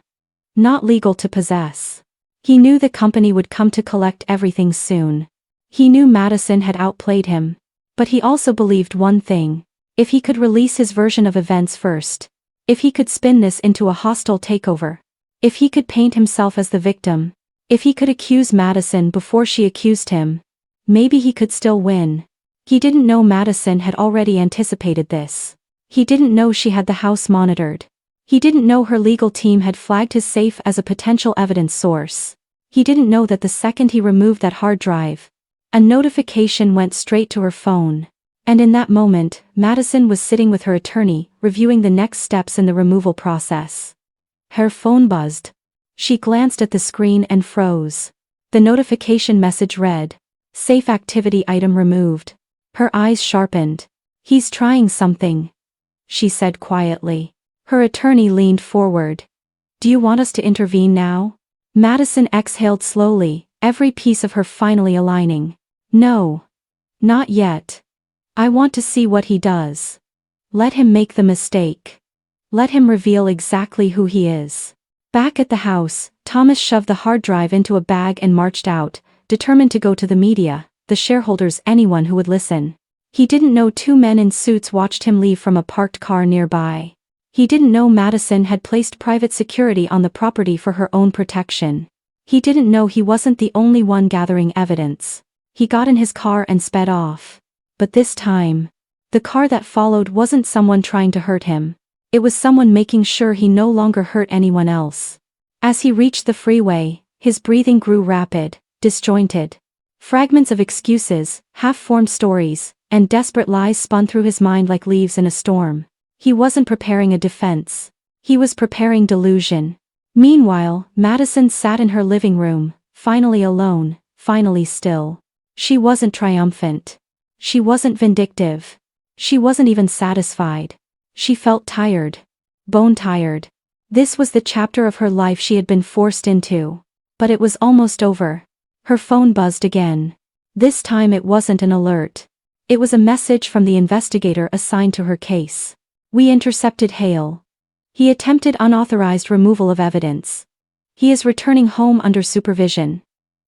not legal to possess. He knew the company would come to collect everything soon. He knew Madison had outplayed him. But he also believed one thing. If he could release his version of events first. If he could spin this into a hostile takeover. If he could paint himself as the victim. If he could accuse Madison before she accused him. Maybe he could still win. He didn't know Madison had already anticipated this. He didn't know she had the house monitored. He didn't know her legal team had flagged his safe as a potential evidence source. He didn't know that the second he removed that hard drive, a notification went straight to her phone. And in that moment, Madison was sitting with her attorney, reviewing the next steps in the removal process. Her phone buzzed. She glanced at the screen and froze. The notification message read, "Safe activity item removed." Her eyes sharpened. "He's trying something," she said quietly. Her attorney leaned forward. "Do you want us to intervene now?" Madison exhaled slowly, every piece of her finally aligning. "No. Not yet. I want to see what he does. Let him make the mistake. Let him reveal exactly who he is." Back at the house, Thomas shoved the hard drive into a bag and marched out, determined to go to the media, the shareholders, anyone who would listen. He didn't know two men in suits watched him leave from a parked car nearby. He didn't know Madison had placed private security on the property for her own protection. He didn't know he wasn't the only one gathering evidence. He got in his car and sped off. But this time, the car that followed wasn't someone trying to hurt him. It was someone making sure he no longer hurt anyone else. As he reached the freeway, his breathing grew rapid, disjointed. Fragments of excuses, half-formed stories, and desperate lies spun through his mind like leaves in a storm. He wasn't preparing a defense. He was preparing delusion. Meanwhile, Madison sat in her living room, finally alone, finally still. She wasn't triumphant. She wasn't vindictive. She wasn't even satisfied. She felt tired. Bone-tired. This was the chapter of her life she had been forced into. But it was almost over. Her phone buzzed again. This time it wasn't an alert. It was a message from the investigator assigned to her case. "We intercepted Hale. He attempted unauthorized removal of evidence. He is returning home under supervision.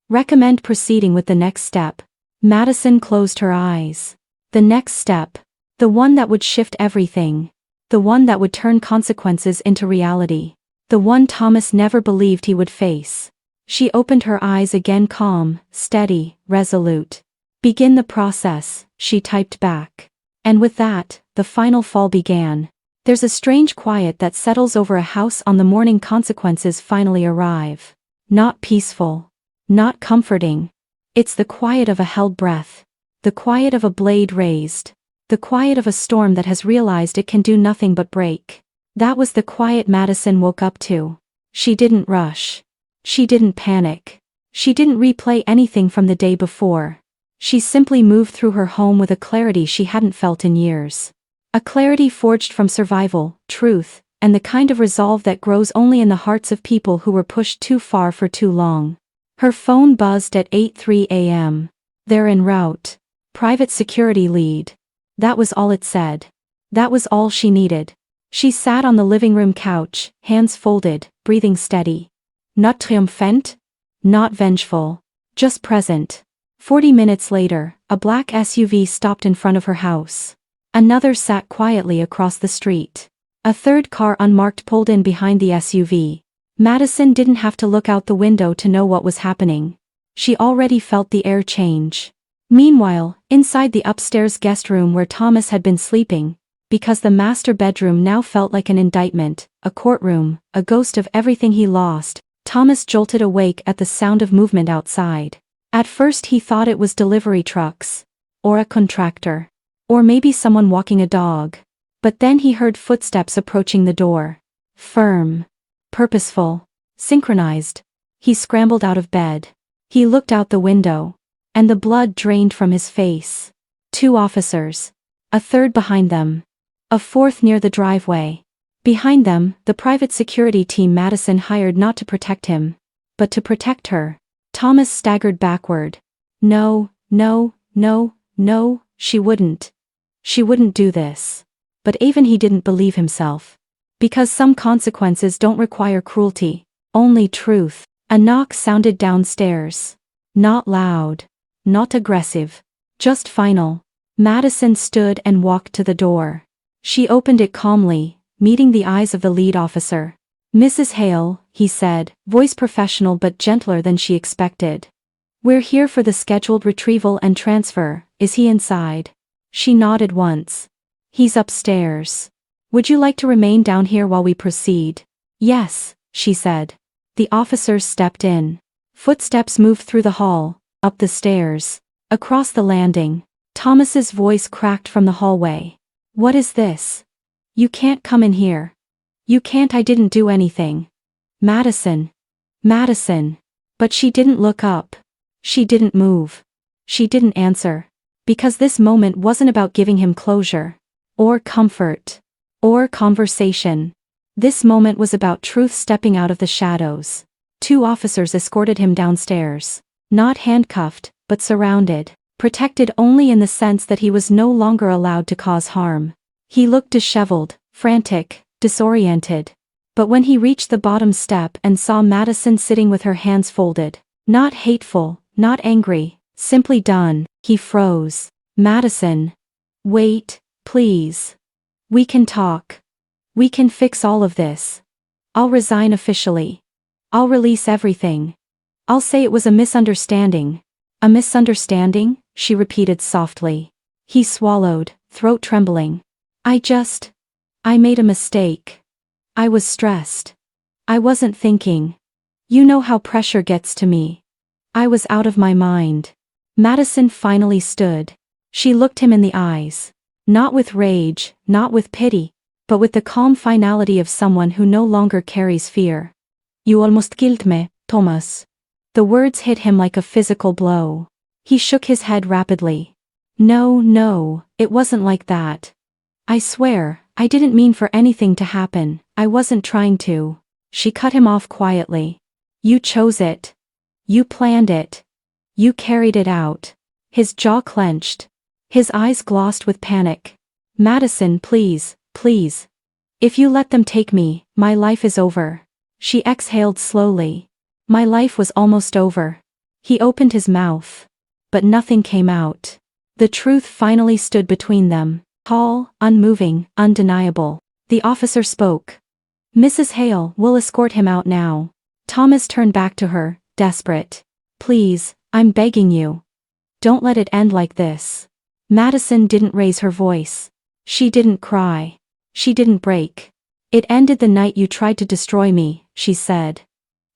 Recommend proceeding with the next step." Madison closed her eyes. The next step. The one that would shift everything. The one that would turn consequences into reality. The one Thomas never believed he would face. She opened her eyes again, calm, steady, resolute. "Begin the process," she typed back. And with that, the final fall began. There's a strange quiet that settles over a house on the morning consequences finally arrive. Not peaceful. Not comforting. It's the quiet of a held breath. The quiet of a blade raised. The quiet of a storm that has realized it can do nothing but break. That was the quiet Madison woke up to. She didn't rush. She didn't panic. She didn't replay anything from the day before. She simply moved through her home with a clarity she hadn't felt in years. A clarity forged from survival, truth, and the kind of resolve that grows only in the hearts of people who were pushed too far for too long. Her phone buzzed at 8:03 a.m. "They're en route. Private security lead." That was all it said. That was all she needed. She sat on the living room couch, hands folded, breathing steady. Not triumphant? Not vengeful. Just present. 40 minutes later, a black SUV stopped in front of her house. Another sat quietly across the street. A third car unmarked pulled in behind the SUV. Madison didn't have to look out the window to know what was happening. She already felt the air change. Meanwhile, inside the upstairs guest room where Thomas had been sleeping, because the master bedroom now felt like an indictment, a courtroom, a ghost of everything he lost, Thomas jolted awake at the sound of movement outside. At first he thought it was delivery trucks. Or a contractor. Or maybe someone walking a dog. But then he heard footsteps approaching the door. Firm. Purposeful. Synchronized. He scrambled out of bed. He looked out the window. And the blood drained from his face. 2 officers. A third behind them. A fourth near the driveway. Behind them, the private security team Madison hired not to protect him, but to protect her. Thomas staggered backward. No, no, no, no, she wouldn't. She wouldn't do this. But even he didn't believe himself. Because some consequences don't require cruelty, only truth. A knock sounded downstairs. Not loud. Not aggressive. Just final. Madison stood and walked to the door. She opened it calmly, meeting the eyes of the lead officer. Mrs. Hale, he said, voice professional but gentler than she expected. We're here for the scheduled retrieval and transfer. Is he inside? She nodded once. He's upstairs. Would you like to remain down here while we proceed? Yes, she said. The officers stepped in. Footsteps moved through the hall, up the stairs, across the landing. Thomas's voice cracked from the hallway. What is this? You can't come in here. You can't. I didn't do anything. Madison. Madison. But she didn't look up. She didn't move. She didn't answer. Because this moment wasn't about giving him closure. Or comfort. Or conversation. This moment was about truth stepping out of the shadows. 2 officers escorted him downstairs. Not handcuffed, but surrounded. Protected only in the sense that he was no longer allowed to cause harm. He looked disheveled, frantic, disoriented. But when he reached the bottom step and saw Madison sitting with her hands folded, not hateful, not angry, simply done, he froze. Madison. Wait, please. We can talk. We can fix all of this. I'll resign officially. I'll release everything. I'll say it was a misunderstanding. A misunderstanding? She repeated softly. He swallowed, throat trembling. I made a mistake. I was stressed. I wasn't thinking. You know how pressure gets to me. I was out of my mind. Madison finally stood. She looked him in the eyes. Not with rage, not with pity, but with the calm finality of someone who no longer carries fear. You almost killed me, Thomas. The words hit him like a physical blow. He shook his head rapidly. No, it wasn't like that. I swear, I didn't mean for anything to happen. I wasn't trying to. She cut him off quietly. You chose it. You planned it. You carried it out. His jaw clenched. His eyes glossed with panic. Madison, please, please. If you let them take me, my life is over. She exhaled slowly. My life was almost over. He opened his mouth. But nothing came out. The truth finally stood between them. Tall, unmoving, undeniable. The officer spoke. Mrs. Hale, we'll escort him out now. Thomas turned back to her, desperate. Please, I'm begging you. Don't let it end like this. Madison didn't raise her voice. She didn't cry. She didn't break. It ended the night you tried to destroy me, she said.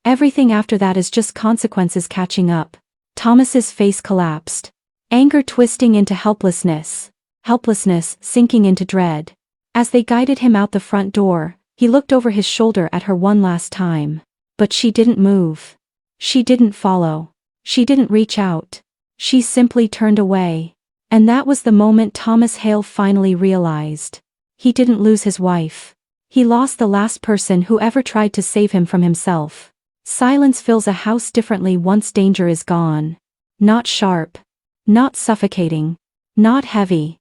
Everything after that is just consequences catching up. Thomas's face collapsed. Anger twisting into helplessness. Helplessness sinking into dread. As they guided him out the front door, he looked over his shoulder at her one last time. But she didn't move. She didn't follow. She didn't reach out. She simply turned away. And that was the moment Thomas Hale finally realized. He didn't lose his wife. He lost the last person who ever tried to save him from himself. Silence fills a house differently once danger is gone. Not sharp. Not suffocating. Not heavy.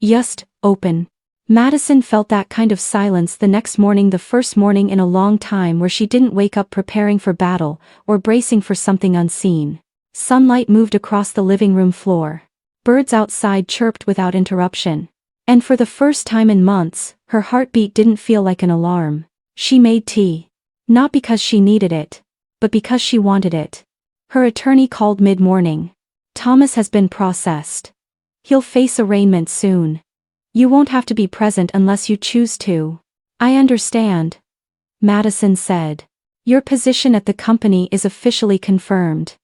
Just open. Madison felt that kind of silence the next morning, the first morning in a long time where she didn't wake up preparing for battle or bracing for something unseen. Sunlight moved across the living room floor. Birds outside chirped without interruption. And for the first time in months, her heartbeat didn't feel like an alarm. She made tea. Not because she needed it, but because she wanted it. Her attorney called mid-morning. Thomas has been processed. He'll face arraignment soon. You won't have to be present unless you choose to. I understand, Madison said. Your position at the company is officially confirmed.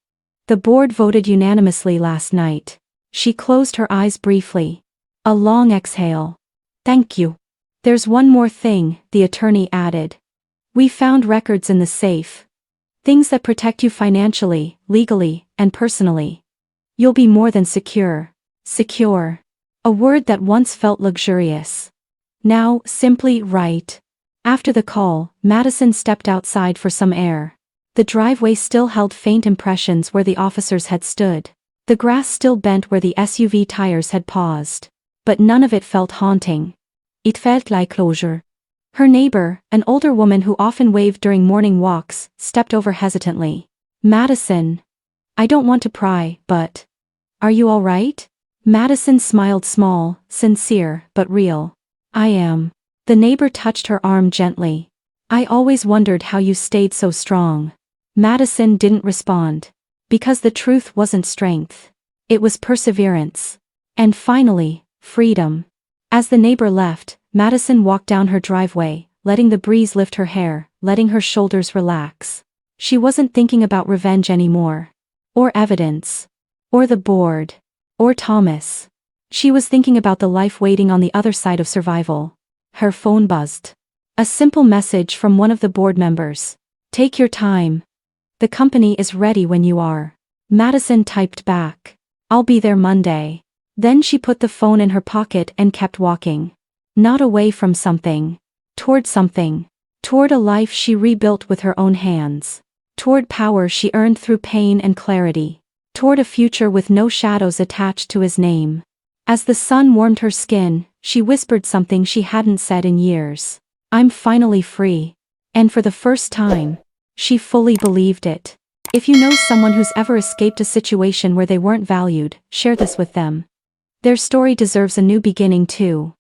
The board voted unanimously last night. She closed her eyes briefly. A long exhale. Thank you. There's one more thing, the attorney added. We found records in the safe. Things that protect you financially, legally, and personally. You'll be more than secure. Secure. A word that once felt luxurious. Now, simply right. After the call, Madison stepped outside for some air. The driveway still held faint impressions where the officers had stood. The grass still bent where the SUV tires had paused. But none of it felt haunting. It felt like closure. Her neighbor, an older woman who often waved during morning walks, stepped over hesitantly. Madison. I don't want to pry, but... Are you all right? Madison smiled, small, sincere, but real. I am. The neighbor touched her arm gently. I always wondered how you stayed so strong. Madison didn't respond. Because the truth wasn't strength. It was perseverance. And finally, freedom. As the neighbor left, Madison walked down her driveway, letting the breeze lift her hair, letting her shoulders relax. She wasn't thinking about revenge anymore. Or evidence. Or the board. Or Thomas. She was thinking about the life waiting on the other side of survival. Her phone buzzed. A simple message from one of the board members. Take your time. The company is ready when you are. Madison typed back. I'll be there Monday. Then she put the phone in her pocket and kept walking. Not away from something. Toward something. Toward a life she rebuilt with her own hands. Toward power she earned through pain and clarity. Toward a future with no shadows attached to his name. As the sun warmed her skin, she whispered something she hadn't said in years. I'm finally free. And for the first time, she fully believed it. If you know someone who's ever escaped a situation where they weren't valued, share this with them. Their story deserves a new beginning too.